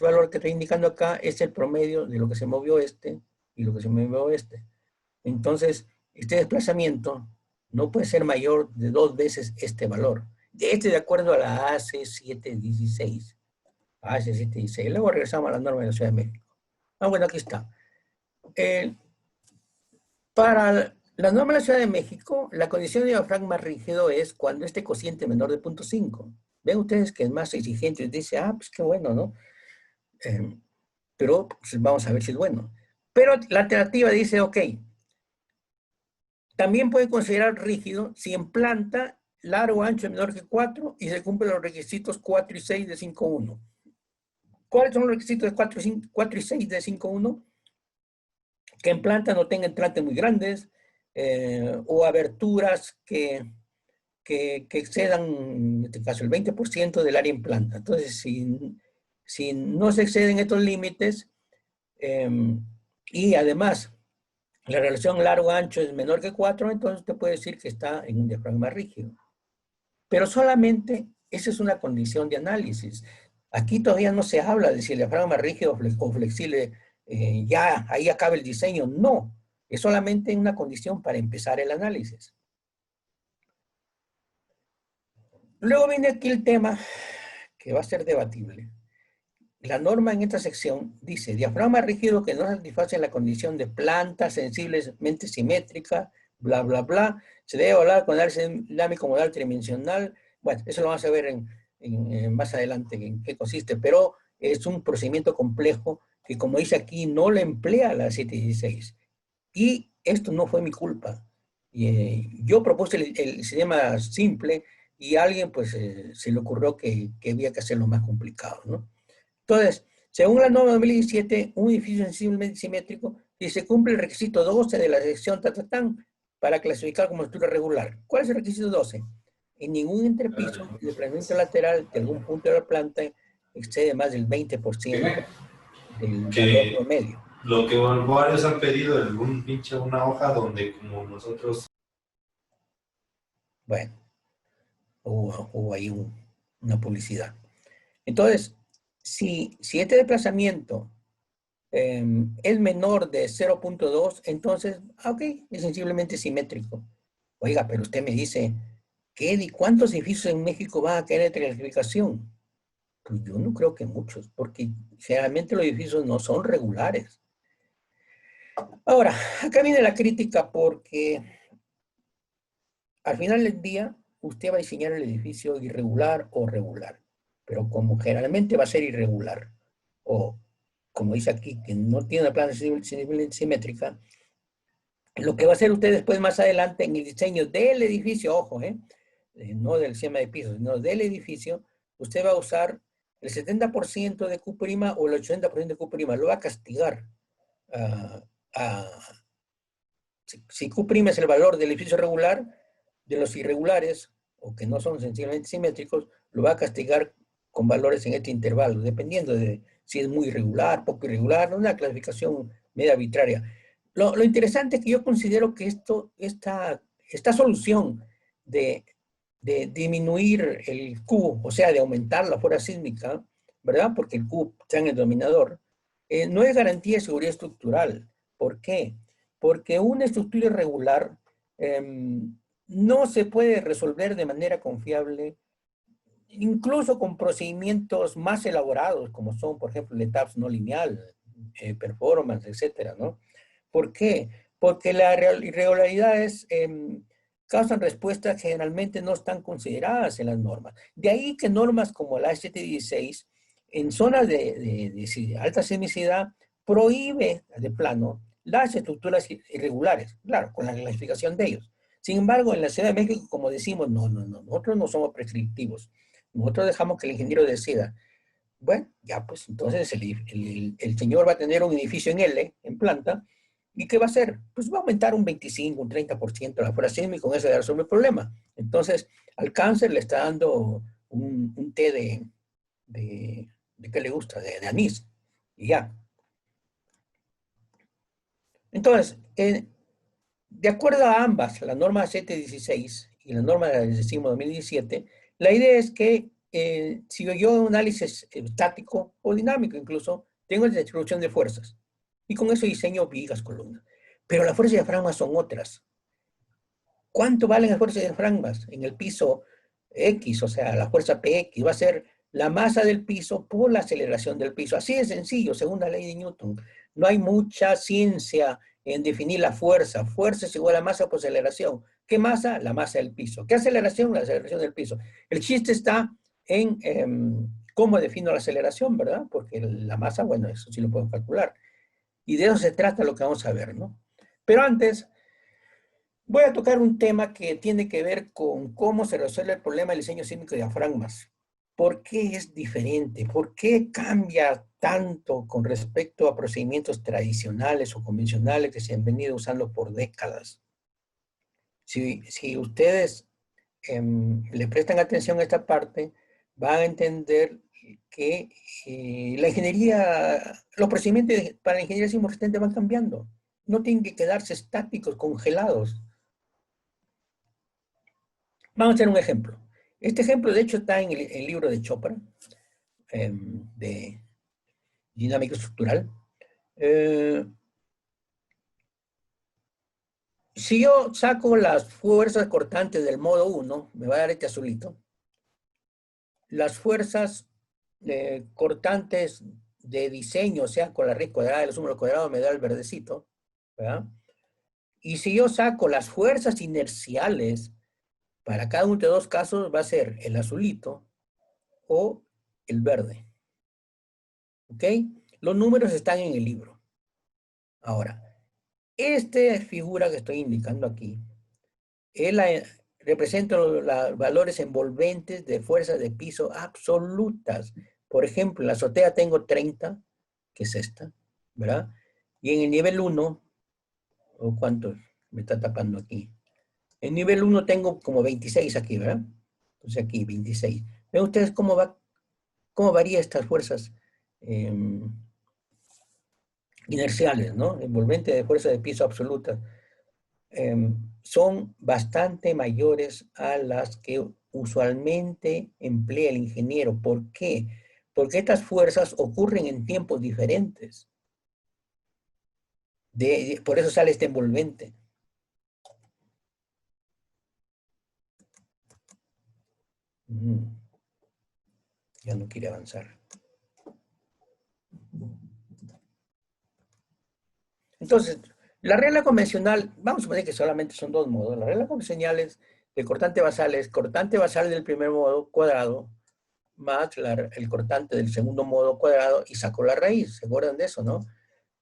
valor que estoy indicando acá es el promedio de lo que se movió y lo que se movió este. Entonces, este desplazamiento no puede ser mayor de 2 veces este valor. De acuerdo a la AC716. AC716. Luego regresamos a la norma de la Ciudad de México. Bueno, aquí está. Para la norma de la Ciudad de México, la condición de diafragma rígido es cuando este cociente menor de 0.5. Ven ustedes que es más exigente y dice, pues qué bueno, ¿no? Eh, pero pues, vamos a ver si es bueno. Pero la alternativa dice, ok, también puede considerar rígido si en planta largo ancho es menor que 4 y se cumplen los requisitos 4 y 6 de 5.1. ¿Cuáles son los requisitos de 4 y 6 de 5.1? Que en planta no tenga entrantes muy grandes o aberturas que excedan, en este caso, el 20% del área en planta. Entonces, si no se exceden estos límites eh, y además la relación largo-ancho es menor que 4, entonces usted puede decir que está en un diafragma rígido. Pero solamente esa es una condición de análisis. Aquí todavía no se habla de si el diafragma rígido o flexible ya ahí acaba el diseño. No, es solamente una condición para empezar el análisis. Luego viene aquí el tema que va a ser debatible. La norma en esta sección dice, diafragma rígido que no satisface la condición de planta sensiblemente simétrica, bla, bla, bla, se debe evaluar con análisis dinámico modal tridimensional. Bueno, eso lo vamos a ver más adelante en qué consiste, pero es un procedimiento complejo que, como dice aquí, no lo emplea la 716. Y esto no fue mi culpa. Yo propuse el sistema simple y a alguien pues se le ocurrió que había que hacerlo más complicado, ¿no? Entonces, según la norma 2017, un edificio sensiblemente simétrico, y se cumple el requisito 12 de la sección Tatatán para clasificar como estructura regular. ¿Cuál es el requisito 12? En ningún entrepiso el desplazamiento lateral de algún punto de la planta excede más del 20% del valor Que promedio. lo que varios han pedido es un pinche una hoja donde como nosotros. Bueno, hubo ahí una publicidad. Entonces, si este desplazamiento es menor de 0.2, entonces, ok, es sensiblemente simétrico. Oiga, pero usted me dice, ¿qué, cuántos edificios en México van a caer en clasificación? Pues yo no creo que muchos, porque generalmente los edificios no son regulares. Ahora, acá viene la crítica porque al final del día usted va a diseñar el edificio irregular o regular, pero como generalmente va a ser irregular, o como dice aquí, que no tiene una planta simétrica, lo que va a hacer usted después más adelante en el diseño del edificio, ojo, no del sistema de pisos, sino del edificio, usted va a usar el 70% de Q' o el 80% de Q', lo va a castigar. Uh, si Q' es el valor del edificio regular, de los irregulares, o que no son sencillamente simétricos, lo va a castigar con valores en este intervalo, dependiendo de si es muy irregular, poco irregular, una clasificación media arbitraria. Lo interesante es que yo considero que esta solución de disminuir el Q, o sea, de aumentar la fuerza sísmica, ¿verdad? Porque el Q está en el denominador, no es garantía de seguridad estructural. ¿Por qué? Porque una estructura irregular no se puede resolver de manera confiable, incluso con procedimientos más elaborados, como son, por ejemplo, el ETAPS no lineal, performance, etcétera, ¿no? ¿Por qué? Porque las irregularidades causan respuestas que generalmente no están consideradas en las normas. De ahí que normas como la 716, en zonas de alta sismicidad, prohíbe de plano las estructuras irregulares, claro, con la clasificación de ellos. Sin embargo, en la Ciudad de México, como decimos, no, nosotros no somos prescriptivos. Nosotros dejamos que el ingeniero decida. Bueno, ya pues entonces el señor va a tener un edificio en L, en planta, ¿y qué va a hacer? Pues va a aumentar un 25, un 30% la fuerza sísmica y con eso ya resuelve el problema. Entonces, al cáncer le está dando un té de ¿qué le gusta? De anís. Y ya. Entonces, de acuerdo a ambas, la norma 716 y la norma del decimo 2017, la idea es que si yo hago un análisis estático o dinámico incluso, tengo la distribución de fuerzas. Y con eso diseño vigas, columnas. Pero las fuerzas de diafragma son otras. ¿Cuánto valen las fuerzas de diafragmas? En el piso X, o sea, la fuerza PX va a ser la masa del piso por la aceleración del piso. Así de sencillo, según la ley de Newton. No hay mucha ciencia en definir la fuerza. Fuerza es igual a masa por aceleración. ¿Qué masa? La masa del piso. ¿Qué aceleración? La aceleración del piso. El chiste está en ¿Cómo defino la aceleración, verdad? Porque la masa, bueno, eso sí lo puedo calcular. Y de eso se trata lo que vamos a ver, ¿no? Pero antes, voy a tocar un tema que tiene que ver con cómo se resuelve el problema del diseño sísmico de diafragmas. ¿Por qué es diferente? ¿Por qué cambia tanto con respecto a procedimientos tradicionales o convencionales que se han venido usando por décadas? Si ustedes le prestan atención a esta parte, van a entender que la ingeniería, los procedimientos para la ingeniería sismo resistente van cambiando. No tienen que quedarse estáticos, congelados. Vamos a hacer un ejemplo. Este ejemplo, de hecho, está en el libro de Chopra, de dinámica estructural. Si yo saco las fuerzas cortantes del modo 1, me va a dar este azulito. Las fuerzas cortantes de diseño, o sea, con la raíz cuadrada de los números cuadrados, me da el verdecito, ¿verdad? Y si yo saco las fuerzas inerciales, para cada uno de los casos va a ser el azulito o el verde. ¿Ok? Los números están en el libro. Ahora, esta figura que estoy indicando aquí representa los valores envolventes de fuerzas de piso absolutas. Por ejemplo, en la azotea tengo 30, que es esta, ¿verdad? Y en el nivel 1, ¿o cuánto me está tapando aquí? En nivel 1 tengo como 26 aquí, ¿verdad? Entonces aquí 26. ¿Ven ustedes cómo varía estas fuerzas inerciales, ¿no? Envolvente de fuerza de piso absoluta. Son bastante mayores a las que usualmente emplea el ingeniero. ¿Por qué? Porque estas fuerzas ocurren en tiempos diferentes. Por eso sale este envolvente. Ya no quiere avanzar. Entonces, la regla convencional, vamos a suponer que solamente son dos modos. La regla convencional es el cortante basal es cortante basal del primer modo cuadrado más el cortante del segundo modo cuadrado y saco la raíz. ¿Se acuerdan de eso, no?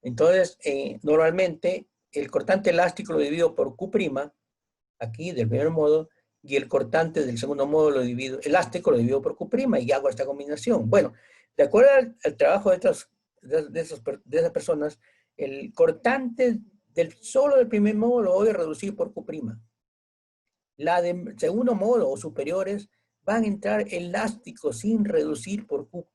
Entonces, normalmente el cortante elástico lo divido por Q', aquí del primer modo, y el cortante del segundo modo elástico lo divido por Q' y hago esta combinación. Bueno, de acuerdo al trabajo de esas personas, el cortante solo del primer modo lo voy a reducir por Q'. La de segundo modo o superiores van a entrar elásticos sin reducir por Q'.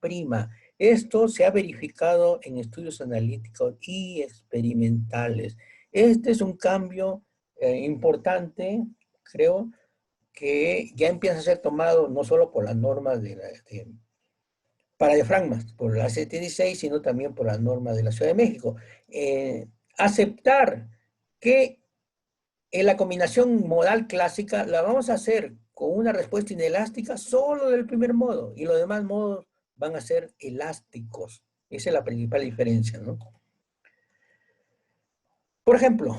Esto se ha verificado en estudios analíticos y experimentales. Este es un cambio importante, creo, que ya empieza a ser tomado no solo por las normas para diafragmas, por la ACT16, sino también por las normas de la Ciudad de México. Aceptar que en la combinación modal clásica la vamos a hacer con una respuesta inelástica solo del primer modo y los demás modos van a ser elásticos. Esa es la principal diferencia, ¿no? Por ejemplo,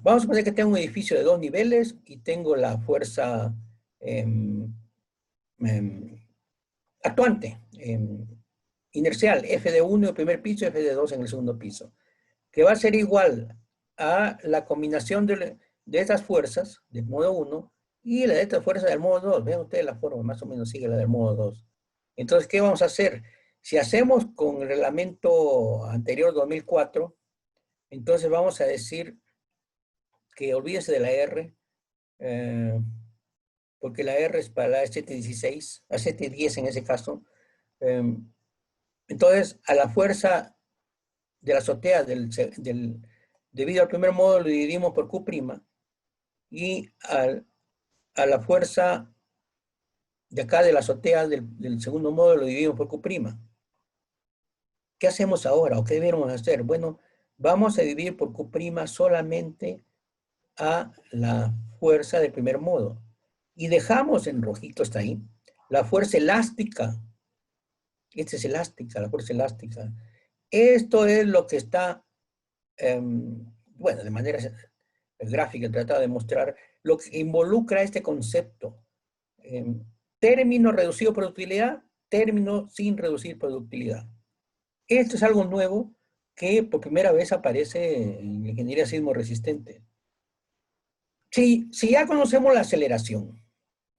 vamos a suponer que tengo un edificio de 2 niveles y tengo la fuerza actuante, inercial, F de 1 en el primer piso y F de 2 en el segundo piso, que va a ser igual a la combinación de estas fuerzas del modo 1 y la de estas fuerzas del modo 2. Vean ustedes la forma, más o menos sigue la del modo 2. Entonces, ¿qué vamos a hacer? Si hacemos con el reglamento anterior 2004, entonces vamos a decir que olvídense de la R, porque la R es para la ACT16, ACT10 en ese caso. Entonces, a la fuerza de la azotea debido al primer modo lo dividimos por Q' y a la fuerza de acá de la azotea del segundo modo lo dividimos por Q'. ¿Qué hacemos ahora o qué debemos hacer? Bueno, vamos a dividir por Q' solamente a la fuerza del primer modo. Y dejamos en rojito, está ahí, la fuerza elástica. Esta es elástica, la fuerza elástica. Esto es lo que está, bueno, de manera gráfica, tratado de mostrar lo que involucra este concepto. Término reducido por utilidad, término sin reducir por ductilidad. Esto es algo nuevo que por primera vez aparece en la ingeniería sismo resistente. Si ya conocemos la aceleración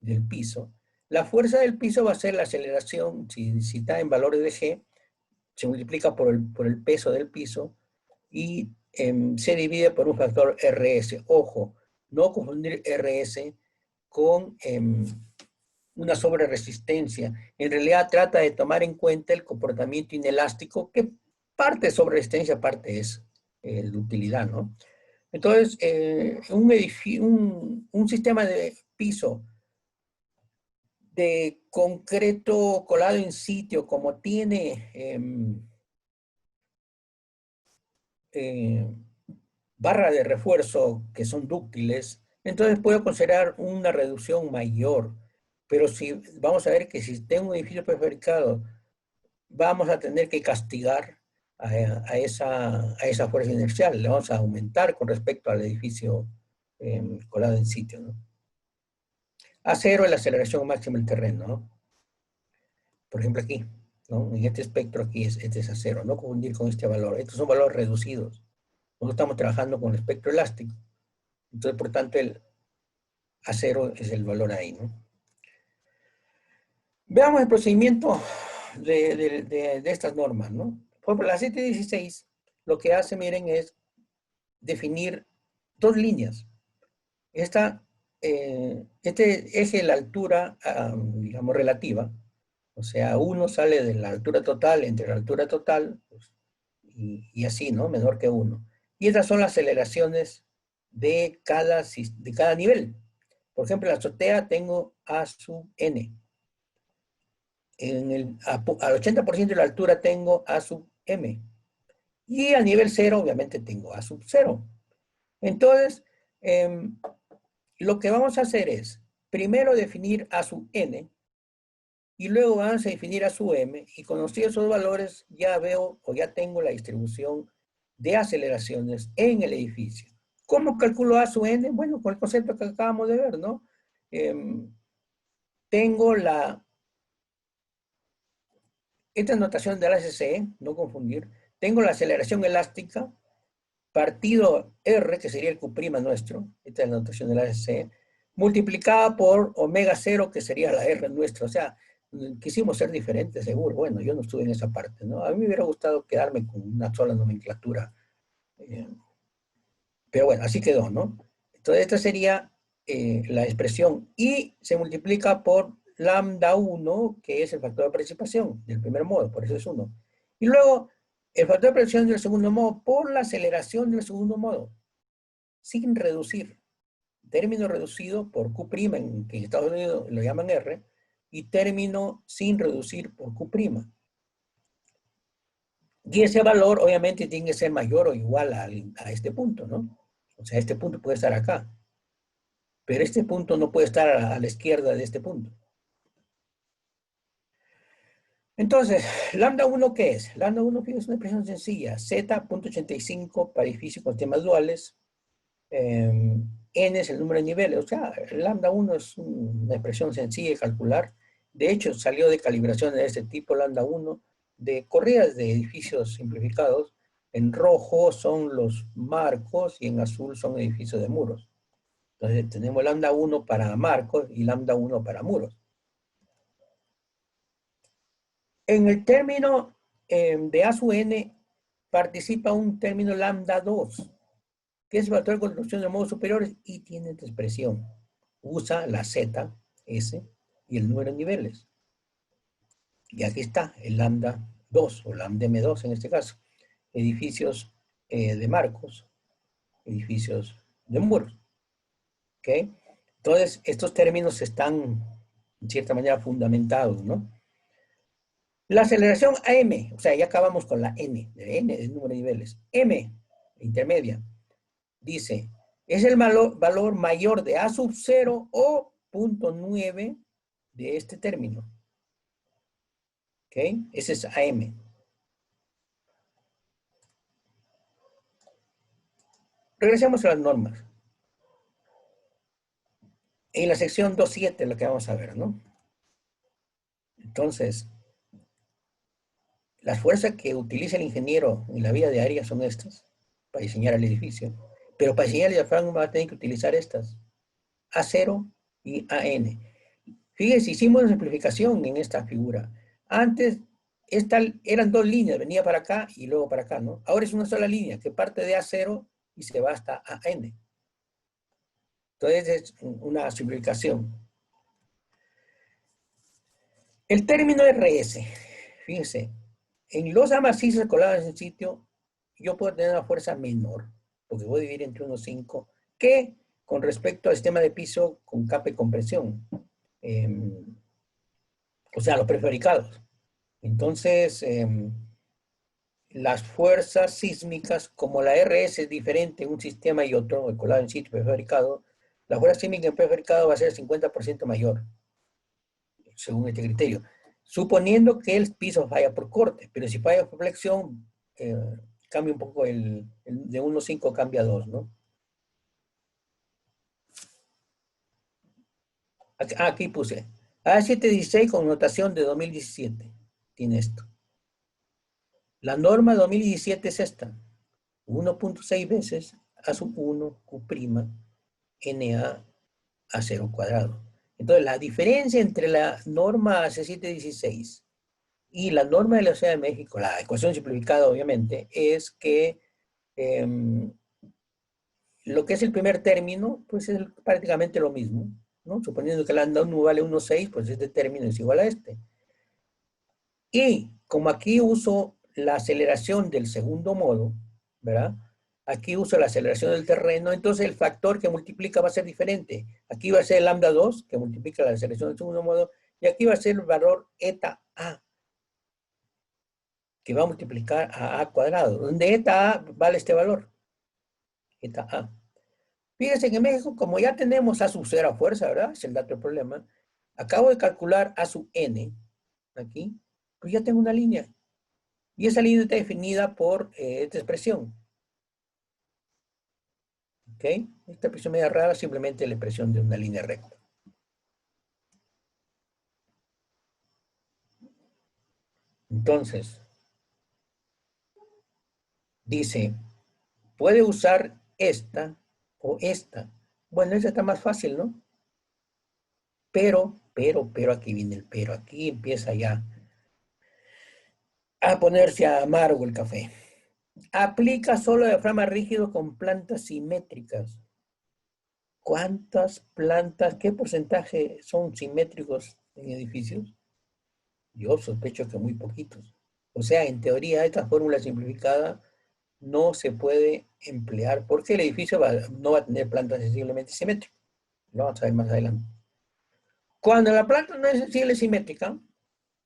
del piso, la fuerza del piso va a ser la aceleración, si está en valores de G, se multiplica por el peso del piso y se divide por un factor RS. Ojo, no confundir RS con una sobreresistencia. En realidad trata de tomar en cuenta el comportamiento inelástico, que parte es sobreresistencia, parte es de utilidad, ¿no? Entonces, un sistema de piso de concreto colado en sitio, como tiene barra de refuerzo que son dúctiles, entonces puedo considerar una reducción mayor. Pero si vamos a ver que si tengo un edificio prefabricado, vamos a tener que castigar a esa fuerza inercial. Le vamos a aumentar con respecto al edificio colado en sitio, ¿no? A0 es la aceleración máxima del terreno, ¿no? Por ejemplo aquí, ¿no? En este espectro aquí este es A0, no confundir con este valor. Estos son valores reducidos. Nosotros estamos trabajando con el espectro elástico. Entonces, por tanto, el A0 es el valor ahí, ¿no? Veamos el procedimiento de estas normas, ¿no? Por ejemplo, la 716 lo que hace, miren, es definir dos líneas. Este eje de la altura, digamos, relativa, o sea, uno sale de la altura total entre la altura total, pues, y así, ¿no? Menor que uno. Y estas son las aceleraciones de cada nivel. Por ejemplo, en la azotea tengo A sub n. Al 80% de la altura tengo A sub m. Y a nivel 0, obviamente, tengo A sub 0. Entonces, lo que vamos a hacer es, primero definir A sub n, y luego vamos a definir A sub m, y conocidos esos valores, ya veo o ya tengo la distribución de aceleraciones en el edificio. ¿Cómo calculo A sub n? Bueno, con el concepto que acabamos de ver, ¿no? Tengo esta notación de la SCE, no confundir. Tengo la aceleración elástica, partido R, que sería el Q' nuestro, esta es la notación de la SCE, multiplicada por omega 0, que sería la R nuestra. O sea, quisimos ser diferentes, seguro. Bueno, yo no estuve en esa parte, ¿no? A mí me hubiera gustado quedarme con una sola nomenclatura. Pero bueno, así quedó, ¿no? Entonces, esta sería la expresión. Y se multiplica por lambda 1, que es el factor de participación del primer modo, por eso es 1. Y luego, el factor de participación del segundo modo por la aceleración del segundo modo, sin reducir. Término reducido por Q', que en Estados Unidos lo llaman R, y término sin reducir por Q'. Y ese valor, obviamente, tiene que ser mayor o igual a este punto, ¿no? O sea, este punto puede estar acá. Pero este punto no puede estar a la izquierda de este punto. Entonces, lambda 1, ¿qué es? Lambda 1 es una expresión sencilla. Z.85 para edificios con temas duales. N es el número de niveles. O sea, lambda 1 es una expresión sencilla de calcular. De hecho, salió de calibraciones de este tipo, lambda 1, de corridas de edificios simplificados. En rojo son los marcos y en azul son edificios de muros. Entonces tenemos lambda 1 para marcos y lambda 1 para muros. En el término de A sub n participa un término lambda 2, que es el factor de construcción de modos superiores y tiene esta expresión. Usa la Z, S y el número de niveles. Y aquí está el lambda 2 o lambda M2 en este caso. Edificios de marcos, edificios de muros. ¿Ok? Entonces, estos términos están, en cierta manera, fundamentados, ¿no? La aceleración AM, o sea, ya acabamos con la N, de número de niveles. M, intermedia, dice, es el valor mayor de A sub 0 o 0.9 de este término. ¿Ok? Ese es AM. Regresemos a las normas. En la sección 2.7 lo que vamos a ver, ¿no? Entonces, Las fuerzas que utiliza el ingeniero en la vida diaria son estas, para diseñar el edificio. Pero para diseñar el diafragma va a tener que utilizar estas, A0 y AN. Fíjense, hicimos una simplificación en esta figura. Antes eran dos líneas, venía para acá y luego para acá, ¿no? Ahora es una sola línea que parte de A0 y se va hasta AN. Entonces es una simplificación. El término RS, fíjense, en los macizos colados en sitio, yo puedo tener una fuerza menor, porque voy a dividir entre 1,5, que con respecto al sistema de piso con capa y compresión. O sea, los prefabricados. Entonces, las fuerzas sísmicas, como la RS es diferente en un sistema y otro, el colado en sitio prefabricado, la fuerza sísmica en prefabricado va a ser 50% mayor, según este criterio. Suponiendo que el piso falla por corte, pero si falla por flexión, cambia un poco de 1,5 cambia a 2, ¿no? Aquí puse A716 con notación de 2017. Tiene esto. La norma 2017 es esta. 1,6 veces a sub 1 Q' NA a 0 cuadrado. Entonces, la diferencia entre la norma AC716 y la norma de la Ciudad de México, la ecuación simplificada obviamente, es que lo que es el primer término, pues es prácticamente lo mismo, ¿no? Suponiendo que lambda 1 vale 1,6, pues este término es igual a este. Y como aquí uso la aceleración del segundo modo, ¿verdad? Aquí uso la aceleración del terreno, entonces el factor que multiplica va a ser diferente. Aquí va a ser el lambda 2, que multiplica la aceleración del segundo modo, y aquí va a ser el valor eta A, que va a multiplicar a A cuadrado, donde eta A vale este valor, eta A. Fíjense que en México, como ya tenemos A sub 0 a fuerza, ¿verdad? Es el dato del problema. Acabo de calcular A sub n, aquí, pues ya tengo una línea. Y esa línea está definida por esta expresión. ¿Ok? Esta expresión media rara es simplemente la expresión de una línea recta. Entonces, dice, puede usar esta o esta. Bueno, esta está más fácil, ¿no? Pero, aquí viene el pero. Aquí empieza ya a ponerse amargo el café. Aplica solo diafragma rígido con plantas simétricas. ¿Cuántas plantas, qué porcentaje son simétricos en edificios? Yo sospecho que muy poquitos. O sea, en teoría, esta fórmula simplificada no se puede emplear porque el edificio no va a tener plantas sensiblemente simétricas. Lo vamos a ver más adelante. Cuando la planta no es sensible simétrica,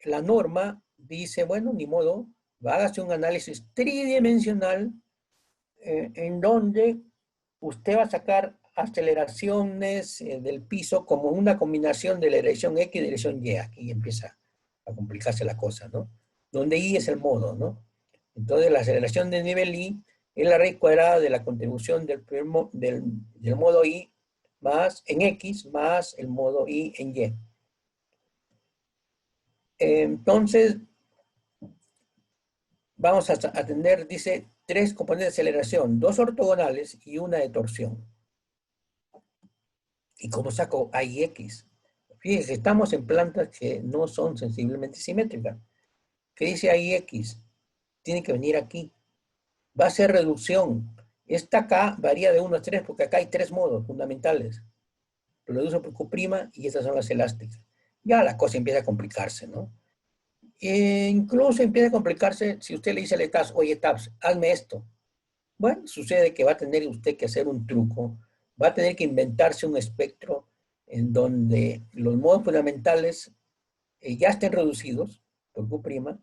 la norma dice, bueno, ni modo, hágase un análisis tridimensional en donde usted va a sacar aceleraciones del piso como una combinación de la dirección X y dirección Y. Aquí empieza a complicarse la cosa, ¿no? Donde I es el modo, ¿no? Entonces la aceleración de nivel I es la raíz cuadrada de la contribución del modo I más en X más el modo I en Y. Entonces, vamos a tener, dice, 3 componentes de aceleración, 2 ortogonales y una de torsión. ¿Y cómo saco A y X? Fíjense, estamos en plantas que no son sensiblemente simétricas. ¿Qué dice A y X? Tiene que venir aquí. Va a ser reducción. Esta acá varía de 1 a 3 porque acá hay 3 modos fundamentales. Lo reduce por Q' y estas son las elásticas. Ya la cosa empieza a complicarse, ¿no? Incluso empieza a complicarse si usted le dice al TAPS, oye TAPS, hazme esto. Bueno, sucede que va a tener usted que hacer un truco, va a tener que inventarse un espectro en donde los modos fundamentales ya estén reducidos por Q'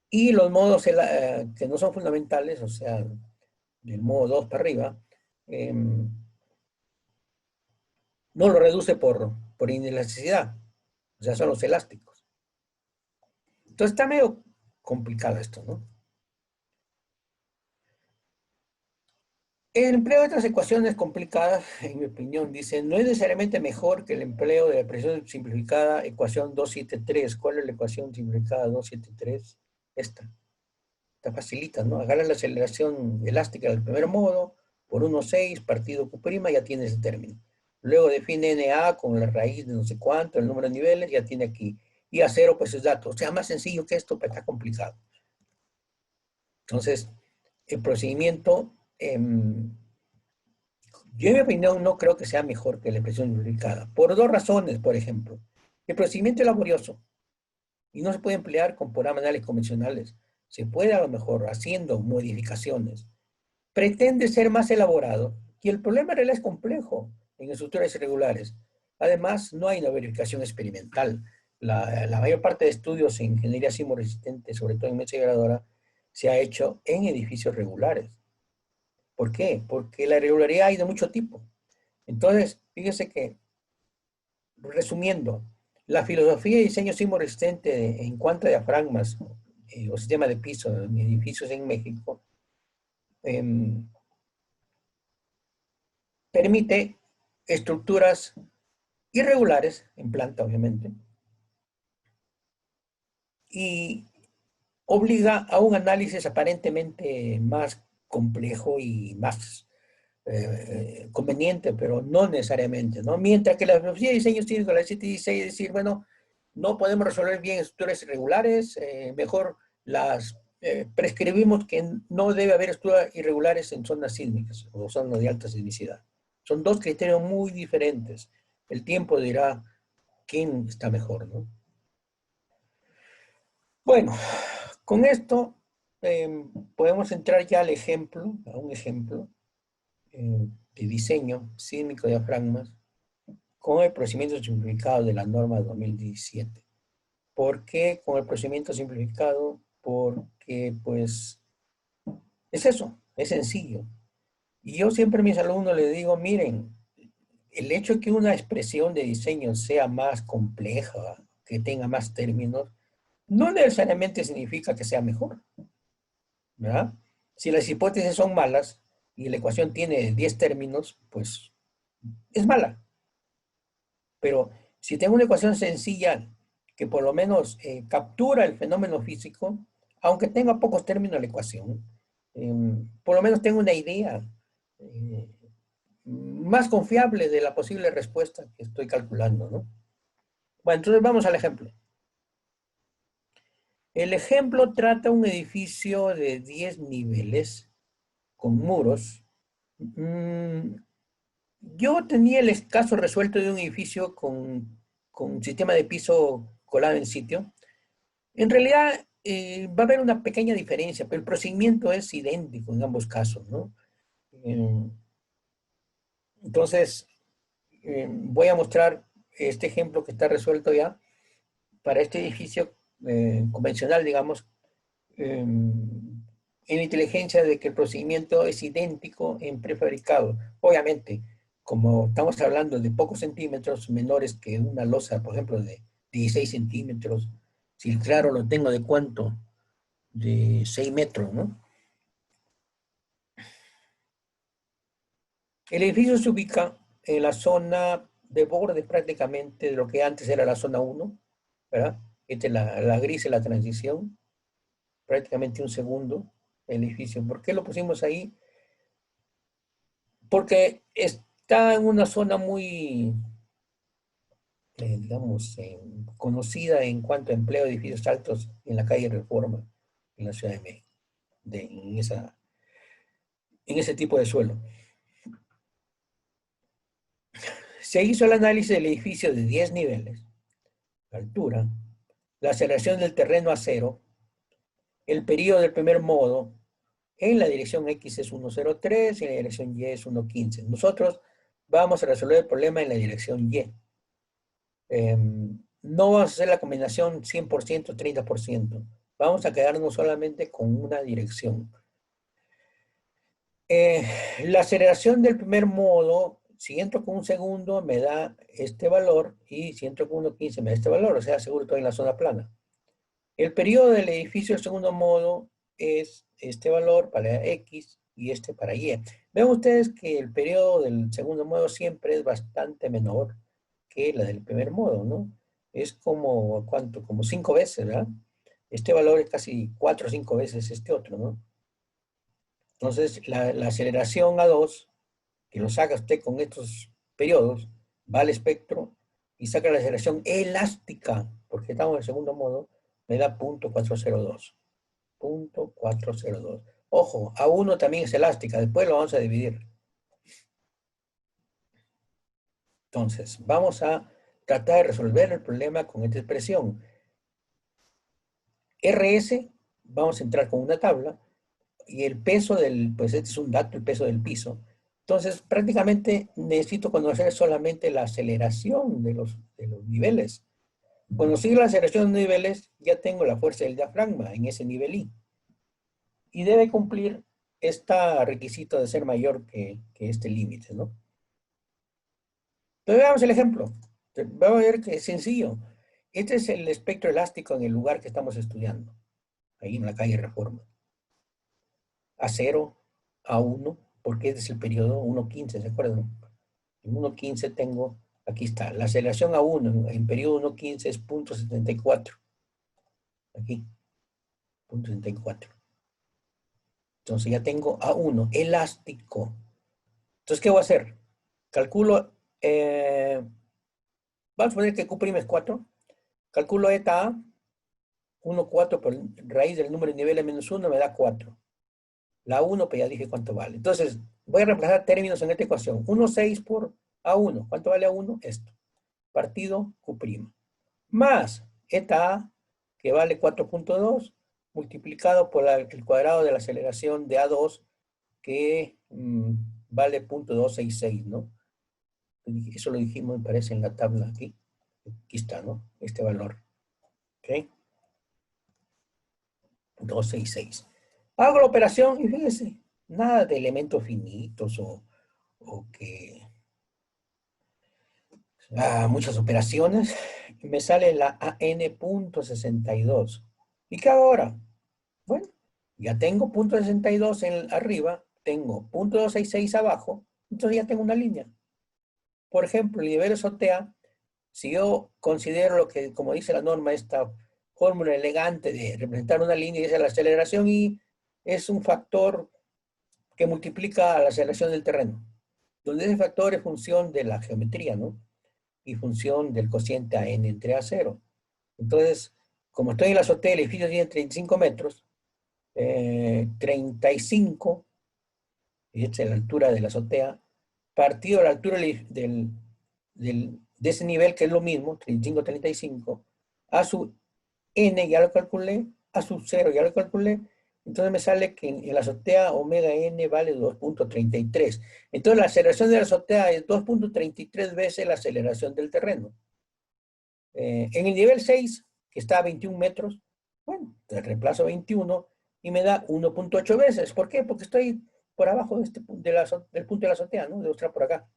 y los modos que no son fundamentales, o sea, del modo 2 para arriba, no lo reduce por inelasticidad, o sea, son los elásticos. Entonces está medio complicado esto, ¿no? El empleo de estas ecuaciones complicadas, en mi opinión, dice, no es necesariamente mejor que el empleo de la expresión simplificada ecuación 273. ¿Cuál es la ecuación simplificada 273? Esta. Te facilita, ¿no? Agarras la aceleración elástica del primer modo, por 1,6 partido Q', ya tienes el término. Luego define NA con la raíz de no sé cuánto, el número de niveles, ya tiene aquí. Y a cero, pues es dato. O sea, más sencillo que esto, pero está complicado. Entonces, el procedimiento, yo en mi opinión no creo que sea mejor que la impresión simplificada. Por dos razones, por ejemplo. El procedimiento es laborioso y no se puede emplear con programas de análisis convencionales. Se puede a lo mejor haciendo modificaciones. Pretende ser más elaborado y el problema en realidad es complejo en estructuras irregulares. Además, no hay una verificación experimental. La mayor parte de estudios en ingeniería sismoresistente, sobre todo en mesa hidradora, se ha hecho en edificios regulares. ¿Por qué? Porque la irregularidad hay de mucho tipo. Entonces, fíjese que, resumiendo, la filosofía de diseño sismoresistente en cuanto a diafragmas o sistema de piso en edificios en México permite estructuras irregulares, en planta obviamente, y obliga a un análisis aparentemente más complejo y más conveniente, pero no necesariamente, ¿no? Mientras que la filosofía de diseño cívico, la 716, es decir, bueno, no podemos resolver bien estructuras irregulares, mejor las prescribimos que no debe haber estructuras irregulares en zonas sísmicas o zonas de alta sismicidad. Son dos criterios muy diferentes. El tiempo dirá quién está mejor, ¿no? Bueno, con esto podemos entrar ya al ejemplo, a un ejemplo de diseño sísmico de diafragmas con el procedimiento simplificado de la norma 2017. ¿Por qué con el procedimiento simplificado? Porque, pues, es eso, es sencillo. Y yo siempre a mis alumnos les digo, miren, el hecho de que una expresión de diseño sea más compleja, que tenga más términos, no necesariamente significa que sea mejor, ¿verdad? Si las hipótesis son malas y la ecuación tiene 10 términos, pues es mala. Pero si tengo una ecuación sencilla que por lo menos captura el fenómeno físico, aunque tenga pocos términos la ecuación, por lo menos tengo una idea eh, más confiable de la posible respuesta que estoy calculando, ¿no? Bueno, entonces vamos al ejemplo. El ejemplo trata un edificio de 10 niveles con muros. Yo tenía el caso resuelto de un edificio con sistema de piso colado en sitio. En realidad va a haber una pequeña diferencia, pero el procedimiento es idéntico en ambos casos, ¿no? Eh, entonces, voy a mostrar este ejemplo que está resuelto ya para este edificio convencional, digamos, en la inteligencia de que el procedimiento es idéntico en prefabricado. Obviamente, como estamos hablando de pocos centímetros menores que una losa, por ejemplo, de 16 centímetros, si claro lo tengo de cuánto, de 6 metros, ¿no? El edificio se ubica en la zona de borde prácticamente de lo que antes era la zona 1, ¿verdad? Esta es la gris en la transición, prácticamente un segundo el edificio. ¿Por qué lo pusimos ahí? Porque está en una zona muy, digamos, conocida en cuanto a empleo de edificios altos en la calle Reforma, en la Ciudad de México, en ese tipo de suelo. Se hizo el análisis del edificio de 10 niveles, la altura, la aceleración del terreno a cero, el periodo del primer modo, en la dirección X es 1,03 y en la dirección Y es 1,15. Nosotros vamos a resolver el problema en la dirección Y. No vamos a hacer la combinación 100%, 30%. Vamos a quedarnos solamente con una dirección. La aceleración del primer modo, si entro con un segundo, me da este valor, y si entro con 1,15 me da este valor, o sea, seguro estoy en la zona plana. El periodo del edificio del segundo modo es este valor para X y este para Y. Ven ustedes que el periodo del segundo modo siempre es bastante menor que la del primer modo, ¿no? Es como, ¿cuánto? Como 5 veces, ¿verdad? Este valor es casi 4 o 5 veces este otro, ¿no? Entonces, la aceleración A2, que lo saca usted con estos periodos, va al espectro y saca la aceleración elástica, porque estamos en el segundo modo, me da 0.402. 0.402. Ojo, A1 también es elástica, después lo vamos a dividir. Entonces, vamos a tratar de resolver el problema con esta expresión. RS, vamos a entrar con una tabla, y el peso pues este es un dato, el peso del piso. Entonces, prácticamente necesito conocer solamente la aceleración de los niveles. Conocer la aceleración de los niveles, ya tengo la fuerza del diafragma en ese nivel I. Y debe cumplir este requisito de ser mayor que este límite, ¿no? Entonces veamos el ejemplo. Vamos a ver que es sencillo. Este es el espectro elástico en el lugar que estamos estudiando, ahí en la calle Reforma. A0, A1, porque este es el periodo 1.15, ¿se acuerdan? En 1.15 tengo, aquí está, la aceleración A1 en periodo 1.15 es 0.74. Aquí, 0.74. Entonces ya tengo A1, elástico. Entonces, ¿qué voy a hacer? Calculo, vamos a poner que Q' es 4. Calculo eta A, 1,4 por raíz del número de niveles menos 1 me da 4. La 1, pues ya dije cuánto vale. Entonces, voy a reemplazar términos en esta ecuación. 1,6 por A1. ¿Cuánto vale A1? Esto. Partido Q'. Más eta A, que vale 4.2, multiplicado por el cuadrado de la aceleración de A2, que vale 0.266, ¿no? Eso lo dijimos, me parece, en la tabla aquí. Aquí está, ¿no? Este valor. ¿Ok? 266. Hago la operación y fíjense, nada de elementos finitos o que muchas operaciones. Me sale la AN.62. ¿Y qué hago ahora? Bueno, ya tengo .62 arriba, tengo .266 abajo, entonces ya tengo una línea. Por ejemplo, el nivel SOTA, si yo considero lo que, como dice la norma, esta fórmula elegante de representar una línea, dice la aceleración y es un factor que multiplica la aceleración del terreno, donde ese factor es función de la geometría, ¿no? Y función del cociente AN entre A0. Entonces, como estoy en la azotea, el edificio tiene 35 metros, 35, y esta es la altura de la azotea, partido a la altura de ese nivel, que es lo mismo, 35, 35, a su n ya lo calculé, a su 0 ya lo calculé, entonces me sale que en la azotea omega n vale 2.33. Entonces la aceleración de la azotea es 2.33 veces la aceleración del terreno. En el nivel 6, que está a 21 metros, bueno, reemplazo 21 y me da 1.8 veces. ¿Por qué? Porque estoy por abajo del punto de la azotea, ¿no? Debo estar por acá.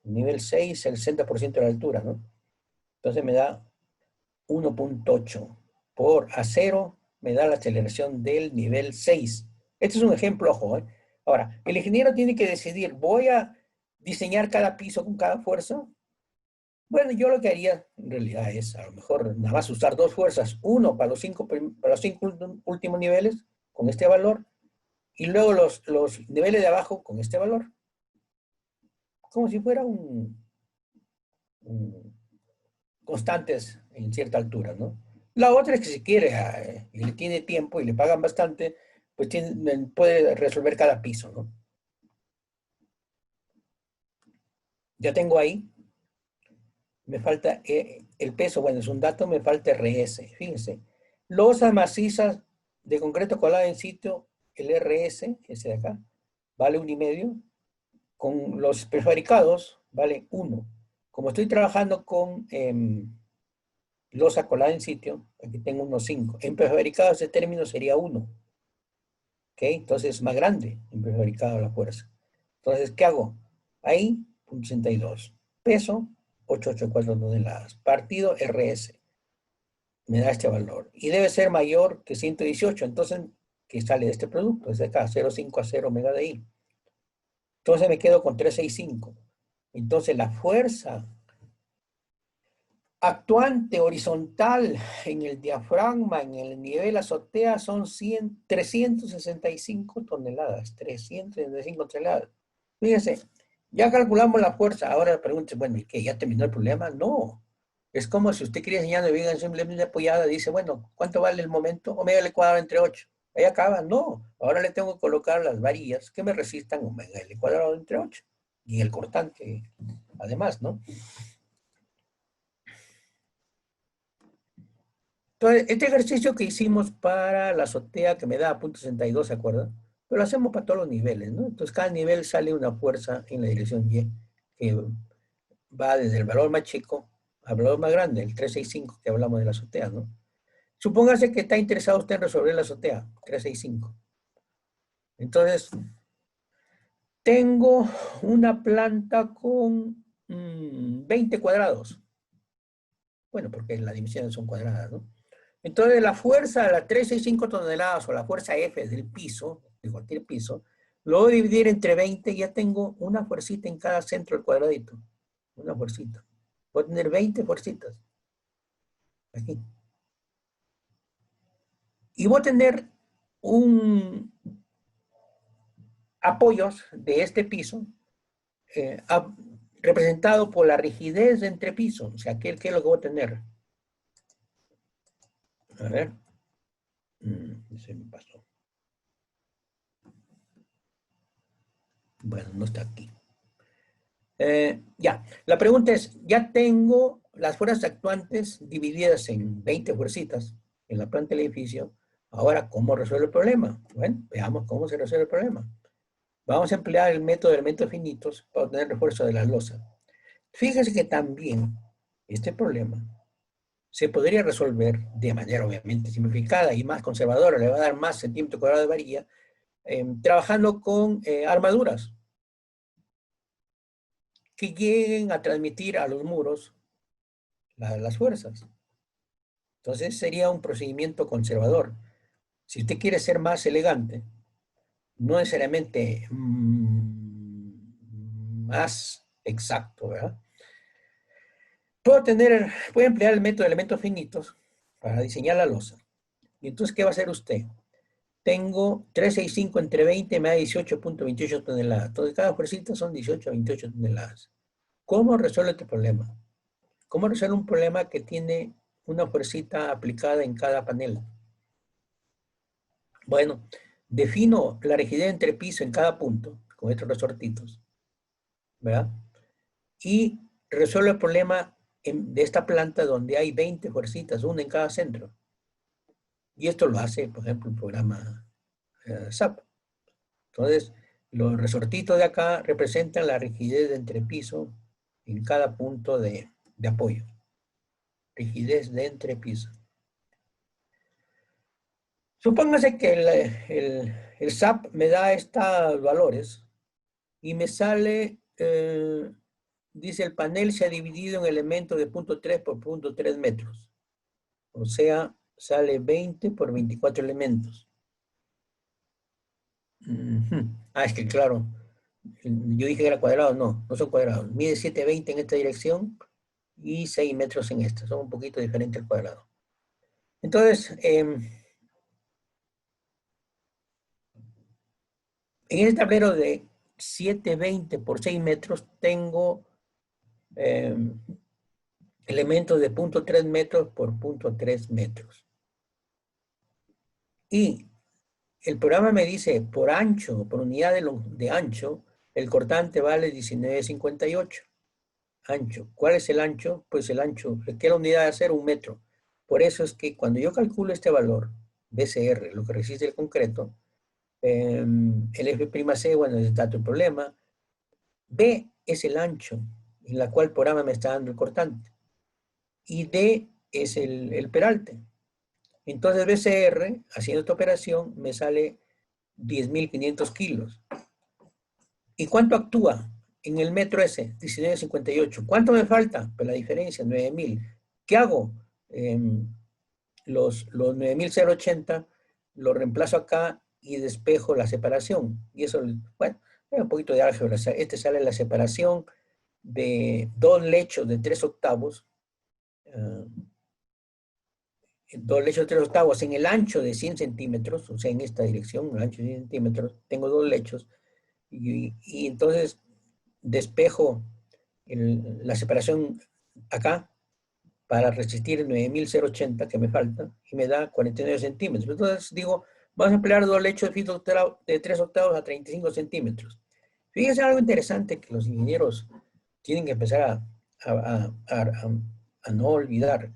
Nivel 6, el 60% de la altura, ¿no? Entonces me da 1.8 por A0, me da la aceleración del nivel 6. Este es un ejemplo, ojo, ¿eh? Ahora, el ingeniero tiene que decidir, ¿voy a diseñar cada piso con cada fuerza? Bueno, yo lo que haría en realidad es a lo mejor nada más usar dos fuerzas, uno para los cinco últimos niveles con este valor y luego los niveles de abajo con este valor. Como si fuera constantes en cierta altura, ¿no? La otra es que si quiere y le tiene tiempo y le pagan bastante, pues puede resolver cada piso, ¿no? Ya tengo ahí, me falta el peso, bueno, es un dato, me falta RS, fíjense. Losas macizas de concreto colado en sitio, el RS, ese de acá, vale 1,5. Con los prefabricados, vale 1. Como estoy trabajando con losa colada en sitio, aquí tengo unos 5. En prefabricado ese término sería 1. ¿Ok? Entonces es más grande en prefabricado la fuerza. Entonces, ¿qué hago? Ahí, 0.62. Peso, 884 toneladas. Partido RS. Me da este valor. Y debe ser mayor que 118. Entonces, ¿qué sale de este producto? Es de acá, 0,5 mega de I. Entonces me quedo con 365. Entonces la fuerza actuante horizontal en el diafragma, en el nivel azotea, son 365 toneladas. 365 toneladas. Fíjense, ya calculamos la fuerza. Ahora pregúntese, bueno, ¿y qué? ¿Ya terminó el problema? No. Es como si usted quiere enseñar una simplemente apoyada, dice, bueno, ¿cuánto vale el momento? Omega L cuadrado entre 8. Ahí acaba. No. Ahora le tengo que colocar las varillas que me resistan omega L cuadrado entre 8. Y el cortante, además, ¿no? Entonces, este ejercicio que hicimos para la azotea que me da .62, ¿se acuerdan? Pero lo hacemos para todos los niveles, ¿no? Entonces, cada nivel sale una fuerza en la dirección Y, que va desde el valor más chico al valor más grande, el 365 que hablamos de la azotea, ¿no? Supóngase que está interesado usted en resolver la azotea, 365. Entonces, tengo una planta con 20 cuadrados. Bueno, porque las dimensiones son cuadradas, ¿no? Entonces, la fuerza de las 365 toneladas o la fuerza F del piso, de cualquier piso, lo voy a dividir entre 20 y ya tengo una fuercita en cada centro del cuadradito. Una fuercita. Voy a tener 20 fuercitas. Aquí. Y voy a tener un apoyos de este piso representado por la rigidez de entrepiso. O sea, ¿qué es lo que voy a tener? A ver. Se me pasó. Bueno, no está aquí. Ya, la pregunta es, ya tengo las fuerzas actuantes divididas en 20 fuercitas en la planta del edificio. Ahora, ¿cómo resuelve el problema? Bueno, veamos cómo se resuelve el problema. Vamos a emplear el método de elementos finitos para obtener refuerzo de la losa. Fíjense que también este problema se podría resolver de manera obviamente simplificada y más conservadora, le va a dar más centímetros cuadrados de varilla, trabajando con armaduras que lleguen a transmitir a los muros las fuerzas. Entonces sería un procedimiento conservador. Si usted quiere ser más elegante, no necesariamente más exacto, ¿verdad? Puede emplear el método de elementos finitos para diseñar la losa. Y entonces, ¿qué va a hacer usted? Tengo 365 entre 20, me da 18.28 toneladas. Entonces, cada fuercita son 18 a 28 toneladas. ¿Cómo resuelve este problema? ¿Cómo resuelve un problema que tiene una fuercita aplicada en cada panel? Bueno, defino la rigidez entre piso en cada punto, con estos resortitos, ¿verdad? Y resuelvo el problema de esta planta donde hay 20 fuercitas, una en cada centro. Y esto lo hace, por ejemplo, el programa SAP. Entonces, los resortitos de acá representan la rigidez de entrepiso en cada punto de apoyo. Rigidez de entrepiso. Supóngase que el SAP me da estos valores y me sale, dice el panel se ha dividido en elementos de 0.3 por 0.3 metros. O sea, sale 20 por 24 elementos. Es que claro, yo dije que era cuadrado, no son cuadrados. Mide 720 en esta dirección y 6 metros en esta. Son un poquito diferentes al cuadrado. Entonces, en este tablero de 720 por 6 metros tengo elementos de 0.3 metros por 0.3 metros. Y el programa me dice, por ancho, por unidad de ancho, el cortante vale 19.58. Ancho. ¿Cuál es el ancho? Pues el ancho, ¿qué es la unidad de acero? 1 metro. Por eso es que cuando yo calculo este valor, BCR, lo que resiste el concreto, el F'C, bueno, es el dato del problema. B es el ancho en la cual el programa me está dando el cortante. Y D es el peralte. Entonces BCR, haciendo esta operación, me sale 10.500 kilos. ¿Y cuánto actúa en el metro ese? 19.58. ¿Cuánto me falta? Pues la diferencia, 9.000. ¿Qué hago? Los 9.080 los reemplazo acá y despejo la separación. Y eso, bueno, es un poquito de álgebra. O sea, sale la separación de 2 lechos de 3 octavos dos lechos de 3/8 en el ancho de 100 centímetros, o sea, en esta dirección, el ancho de 100 centímetros, tengo dos lechos, y entonces despejo la separación acá para resistir 9.080 que me falta, y me da 49 centímetros. Entonces digo, vamos a emplear dos lechos de fito de 3/8 a 35 centímetros. Fíjense algo interesante que los ingenieros tienen que empezar a no olvidar.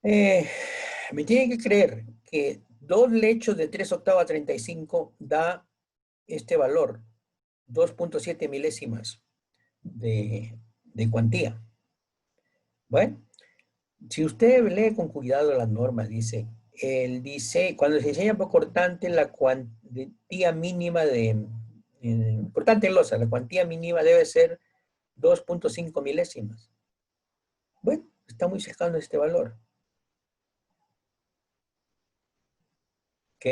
Me tienen que creer que dos lechos de 3/8 a 35 da este valor, 2.7 milésimas de cuantía. Bueno, si usted lee con cuidado las normas, dice, cuando se diseña por cortante, la cuantía mínima cortante losa, la cuantía mínima debe ser 2.5 milésimas. Bueno, está muy cercano a este valor. ¿Ok?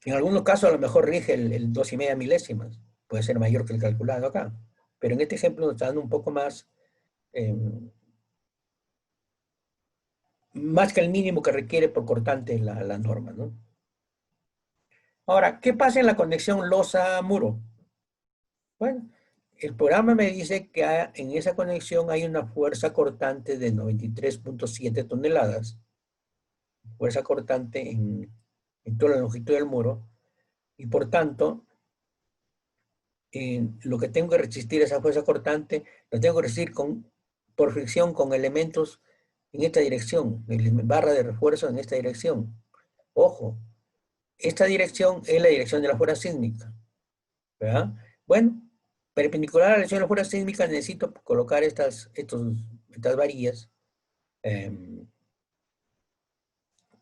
En algunos casos a lo mejor rige el 2,5 milésimas. Puede ser mayor que el calculado acá. Pero en este ejemplo nos está dando un poco más que el mínimo que requiere por cortante la norma, ¿no? Ahora, ¿qué pasa en la conexión losa-muro? Bueno, el programa me dice que en esa conexión hay una fuerza cortante de 93.7 toneladas. Fuerza cortante en toda la longitud del muro. Y por tanto, lo que tengo que resistir esa fuerza cortante, lo tengo que resistir por fricción con elementos en esta dirección, barra de refuerzo en esta dirección. Ojo, esta dirección es la dirección de la fuerza sísmica, ¿verdad? Bueno, perpendicular a la dirección de la fuerza sísmica necesito colocar estas varillas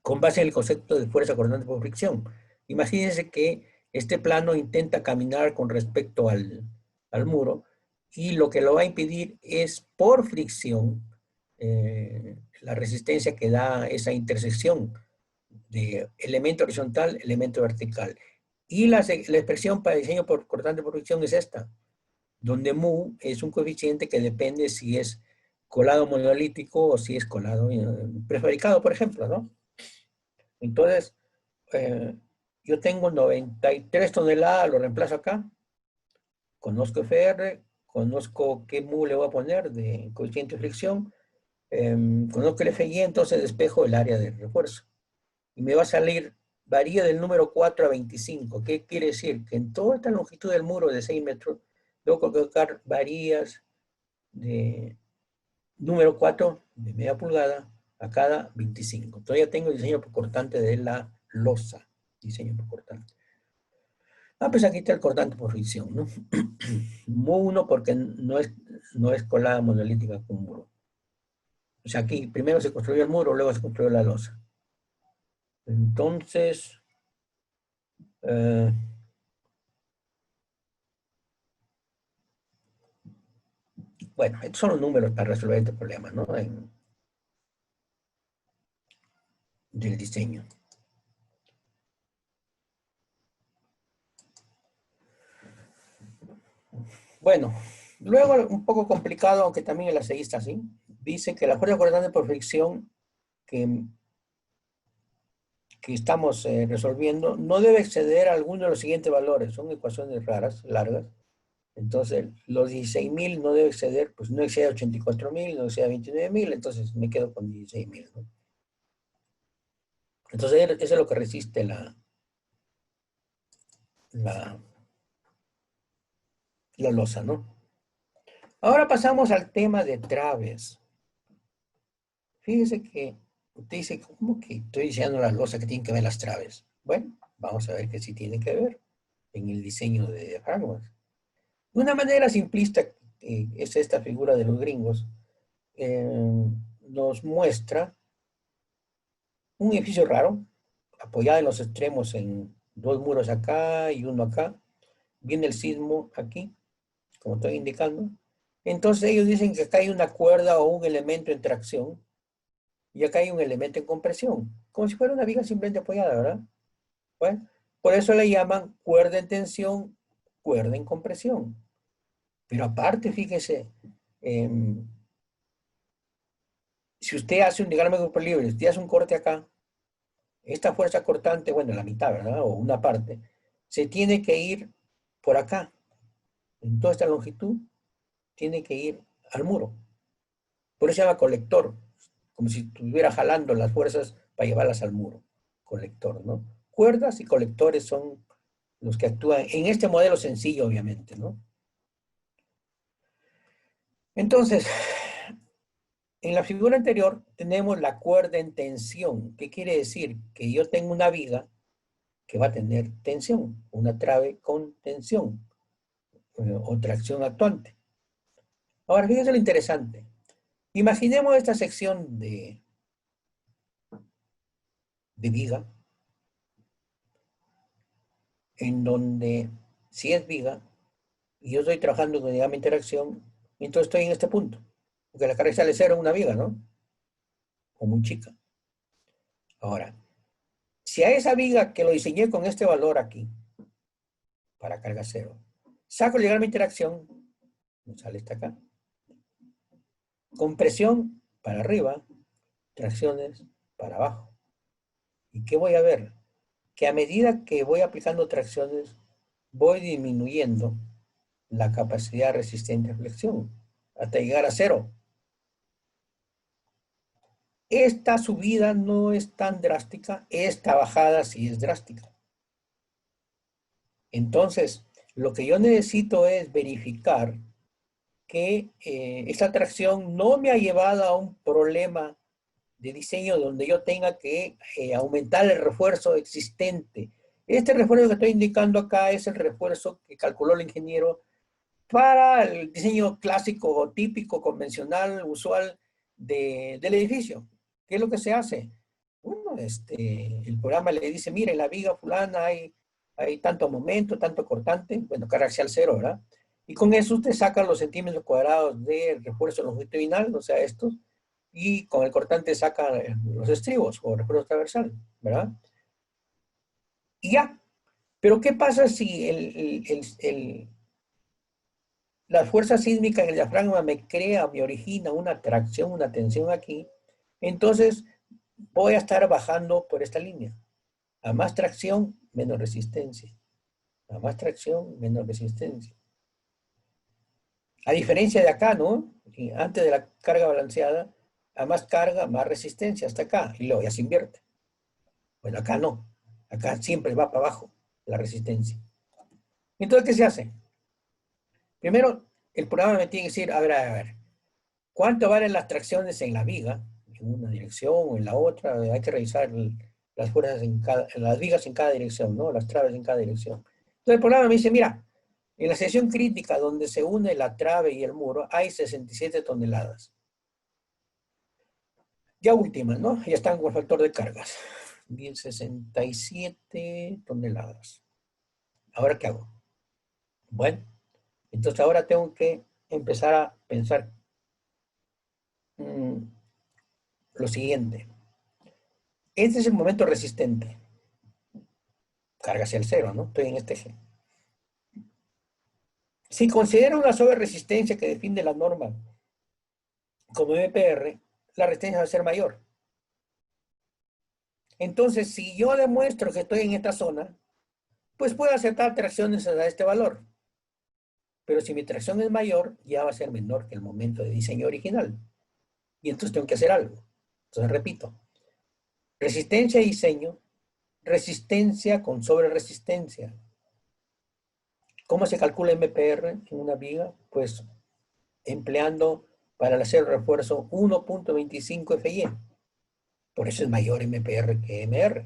con base en el concepto de fuerza cortante por fricción. Imagínense que este plano intenta caminar con respecto al muro y lo que lo va a impedir es por fricción la resistencia que da esa intersección de elemento horizontal, elemento vertical. Y la expresión para diseño por cortante por fricción es esta, donde mu es un coeficiente que depende si es colado monolítico o si es colado prefabricado, por ejemplo, ¿no? Entonces, yo tengo 93 toneladas, lo reemplazo acá, conozco FR, conozco qué mu le voy a poner de coeficiente de fricción, conozco el FI, entonces despejo el área de refuerzo. Y me va a salir, varía del número 4 a 25. ¿Qué quiere decir? Que en toda esta longitud del muro de 6 metros, debo colocar varillas de número 4 de media pulgada a cada 25. Todavía tengo el diseño por cortante de la losa. Diseño por cortante. Pues aquí está el cortante por fricción, ¿no? Mu1 porque no es colada monolítica con muro. O sea, aquí primero se construyó el muro, luego se construyó la losa. Entonces, bueno, estos son los números para resolver este problema, ¿no? Del diseño. Bueno, luego un poco complicado, aunque también el aseísta, ¿sí? Dice que la fuerza cortante por fricción que estamos resolviendo no debe exceder a alguno de los siguientes valores. Son ecuaciones raras, largas. Entonces, los 16.000 no debe exceder, pues no excede 84.000, no excede 29.000, entonces me quedo con 16.000, ¿no? Entonces, eso es lo que resiste la losa, ¿no? Ahora pasamos al tema de traves. Fíjese que usted dice, ¿cómo que estoy diciendo las losas que tienen que ver las traves? Bueno, vamos a ver que sí tienen que ver en el diseño de diafragmas. De una manera simplista, es esta figura de los gringos, nos muestra un edificio raro, apoyado en los extremos en dos muros acá y uno acá. Viene el sismo aquí, como estoy indicando. Entonces ellos dicen que acá hay una cuerda o un elemento en tracción y acá hay un elemento en compresión, como si fuera una viga simplemente apoyada, ¿verdad? Bueno, por eso le llaman cuerda en tensión, cuerda en compresión. Pero aparte, fíjese, si usted hace un diagrama de grupo libre, si usted hace un corte acá, esta fuerza cortante, bueno, la mitad, ¿verdad? O una parte, se tiene que ir por acá. En toda esta longitud, tiene que ir al muro. Por eso se llama colector, como si estuviera jalando las fuerzas para llevarlas al muro. Colector, ¿no? Cuerdas y colectores son los que actúan en este modelo sencillo, obviamente, ¿no? Entonces, en la figura anterior tenemos la cuerda en tensión. ¿Qué quiere decir? Que yo tengo una viga que va a tener tensión, una trave con tensión, o tracción actuante. Ahora, fíjense lo interesante. Imaginemos esta sección de viga, en donde si es viga, y yo estoy trabajando con diagrama de interacción, entonces estoy en este punto, porque la carga sale cero en una viga, ¿no? O muy chica. Ahora, si a esa viga que lo diseñé con este valor aquí, para carga cero, saco el diagrama de interacción, me sale esta acá. Compresión para arriba, tracciones para abajo. ¿Y qué voy a ver? Que a medida que voy aplicando tracciones, voy disminuyendo la capacidad resistente a flexión hasta llegar a cero. Esta subida no es tan drástica, esta bajada sí es drástica. Entonces, lo que yo necesito es verificar que esta tracción no me ha llevado a un problema de diseño donde yo tenga que aumentar el refuerzo existente. Este refuerzo que estoy indicando acá es el refuerzo que calculó el ingeniero para el diseño clásico o típico, convencional, usual del edificio. ¿Qué es lo que se hace? Bueno, el programa le dice, mira, en la viga fulana hay tanto momento, tanto cortante, bueno, carga axial cero, ¿verdad? Y con eso usted saca los centímetros cuadrados de refuerzo longitudinal, o sea, estos, y con el cortante saca los estribos o refuerzo transversal, ¿verdad? Y ya. Pero ¿qué pasa si la fuerza sísmica en el diafragma me origina una tracción, una tensión aquí? Entonces voy a estar bajando por esta línea. A más tracción, menos resistencia. A más tracción, menos resistencia. A diferencia de acá, ¿no? Antes de la carga balanceada, a más carga, más resistencia hasta acá. Y luego ya se invierte. Bueno, acá no. Acá siempre va para abajo la resistencia. Entonces, ¿qué se hace? Primero, el programa me tiene que decir, a ver, ¿cuánto valen las tracciones en la viga? En una dirección o en la otra. Hay que revisar las fuerzas las vigas en cada dirección, ¿no? Las traves en cada dirección. Entonces el programa me dice, mira, en la sección crítica donde se une la trave y el muro hay 67 toneladas. Ya últimas, ¿no? Ya están con el factor de cargas. Bien, 67 toneladas. ¿Ahora qué hago? Bueno, entonces ahora tengo que empezar a pensar lo siguiente. Este es el momento resistente. Carga hacia el cero, ¿no? Estoy en este eje. Si considero una sobreresistencia que define la norma como MPR, la resistencia va a ser mayor. Entonces, si yo demuestro que estoy en esta zona, pues puedo aceptar tracciones a este valor. Pero si mi tracción es mayor, ya va a ser menor que el momento de diseño original. Y entonces tengo que hacer algo. Entonces repito, resistencia y diseño, resistencia con sobreresistencia. ¿Cómo se calcula MPR en una viga? Pues empleando para el acero refuerzo 1.25 FI. Por eso es mayor MPR que MR.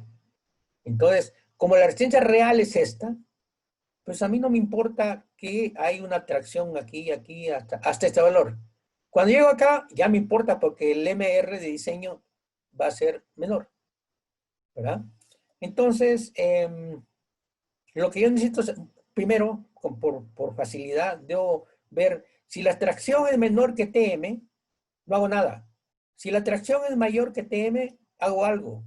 Entonces, como la resistencia real es esta, pues a mí no me importa que hay una tracción aquí y aquí hasta este valor. Cuando llego acá, ya me importa porque el MR de diseño va a ser menor, ¿verdad? Entonces, lo que yo necesito es, primero, por facilidad, debo ver si la tracción es menor que TM, no hago nada. Si la tracción es mayor que TM, hago algo.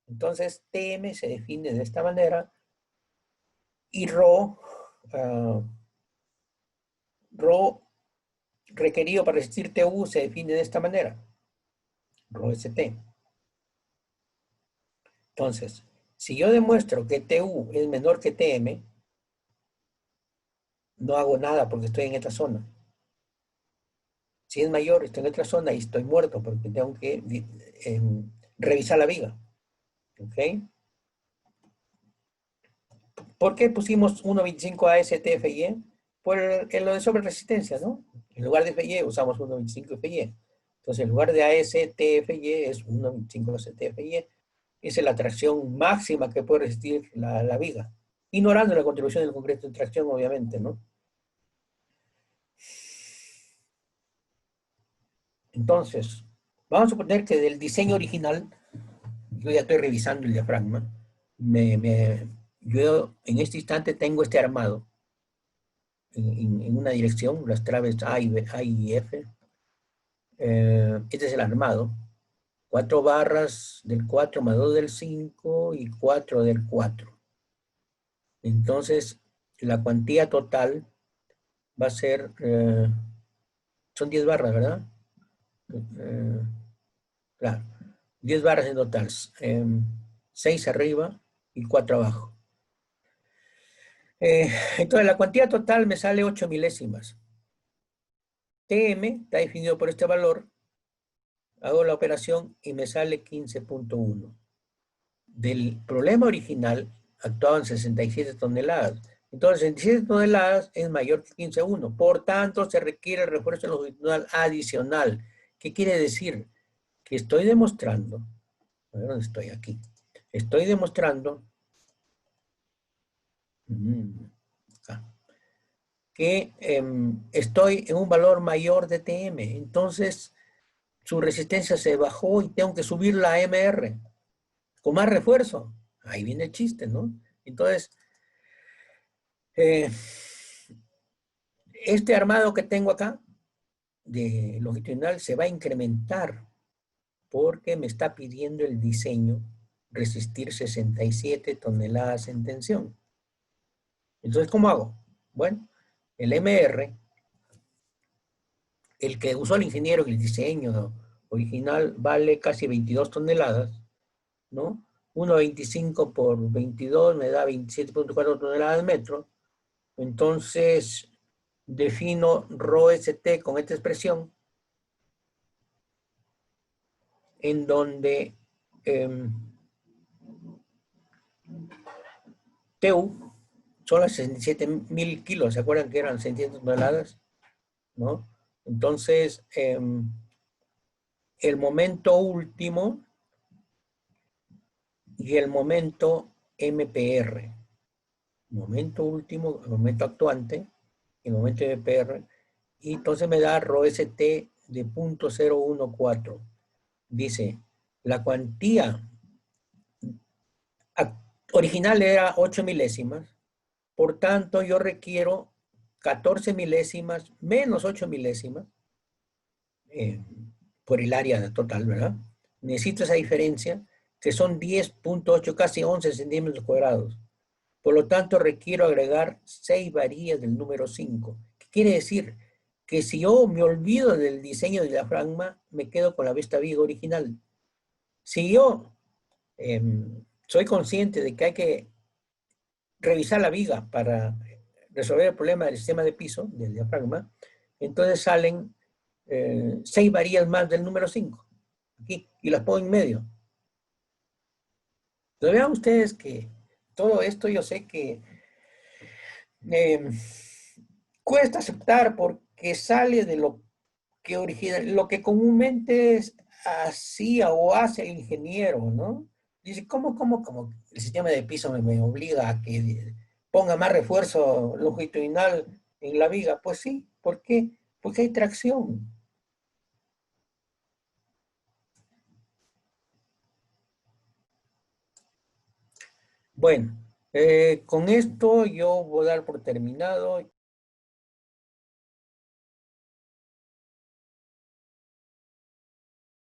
Entonces, TM se define de esta manera y Rho requerido para resistir TU se define de esta manera. rho ST. Entonces, si yo demuestro que TU es menor que TM, no hago nada porque estoy en esta zona. Si es mayor, estoy en otra zona y estoy muerto porque tengo que revisar la viga. ¿Ok? ¿Por qué pusimos 1.25 AST-FIE? Por lo de sobreresistencia, ¿no? En lugar de FIE usamos 1.25 FIE. Entonces, en lugar de AST-FIE es 1.25 AST-FIE. Esa es la tracción máxima que puede resistir la viga. Ignorando la contribución del concreto de tracción, obviamente, ¿no? Entonces, vamos a suponer que del diseño original, yo ya estoy revisando el diafragma, yo en este instante tengo este armado en una dirección, las traves A y F. Este es el armado. 4 barras del 4 más 2 del 5 y 4 del 4. Entonces, la cuantía total va a ser, son 10 barras, ¿verdad? Claro, 10 barras en total. 6 arriba y 4 abajo. Entonces, la cuantía total me sale 8 milésimas. TM está definido por este valor. Hago la operación y me sale 15.1. Del problema original actuaban 67 toneladas. Entonces, 67 toneladas es mayor que 15.1. Por tanto, se requiere refuerzo longitudinal adicional. ¿Qué quiere decir? Que estoy demostrando, a ver dónde estoy aquí. Estoy demostrando que estoy en un valor mayor de TM. Entonces, su resistencia se bajó y tengo que subir la MR con más refuerzo. Ahí viene el chiste, ¿no? Entonces, este armado que tengo acá, de longitudinal, se va a incrementar porque me está pidiendo el diseño resistir 67 toneladas en tensión. Entonces, ¿cómo hago? Bueno, el MR, el que usó el ingeniero en el diseño original, vale casi 22 toneladas, ¿no? 1.25 por 22 me da 27.4 toneladas de metro. Entonces, defino ρST con esta expresión, en donde TU son las 67.000 kilos, ¿se acuerdan que eran 600 toneladas? ¿No? Entonces, el momento último y el momento MPR. Momento último, el momento actuante, el momento MPR, y entonces me da ρST de 0.014. Dice, la cuantía original era 8 milésimas, por tanto yo requiero 14 milésimas menos 8 milésimas por el área total, ¿verdad? Necesito esa diferencia, que son 10.8, casi 11 centímetros cuadrados. Por lo tanto, requiero agregar 6 varillas del número 5. ¿Qué quiere decir? Que si yo me olvido del diseño del diafragma, me quedo con la vista viga original. Si yo soy consciente de que hay que revisar la viga para resolver el problema del sistema de piso, del diafragma, entonces salen 6 varillas más del número 5, aquí, y las pongo en medio. Entonces vean ustedes que todo esto yo sé que eh, cuesta aceptar porque sale de lo que lo que comúnmente hacía o hace el ingeniero, ¿no? Dice, ¿cómo el sistema de piso me obliga a que ponga más refuerzo longitudinal en la viga? Pues sí, ¿por qué? Porque hay tracción. Bueno, con esto yo voy a dar por terminado.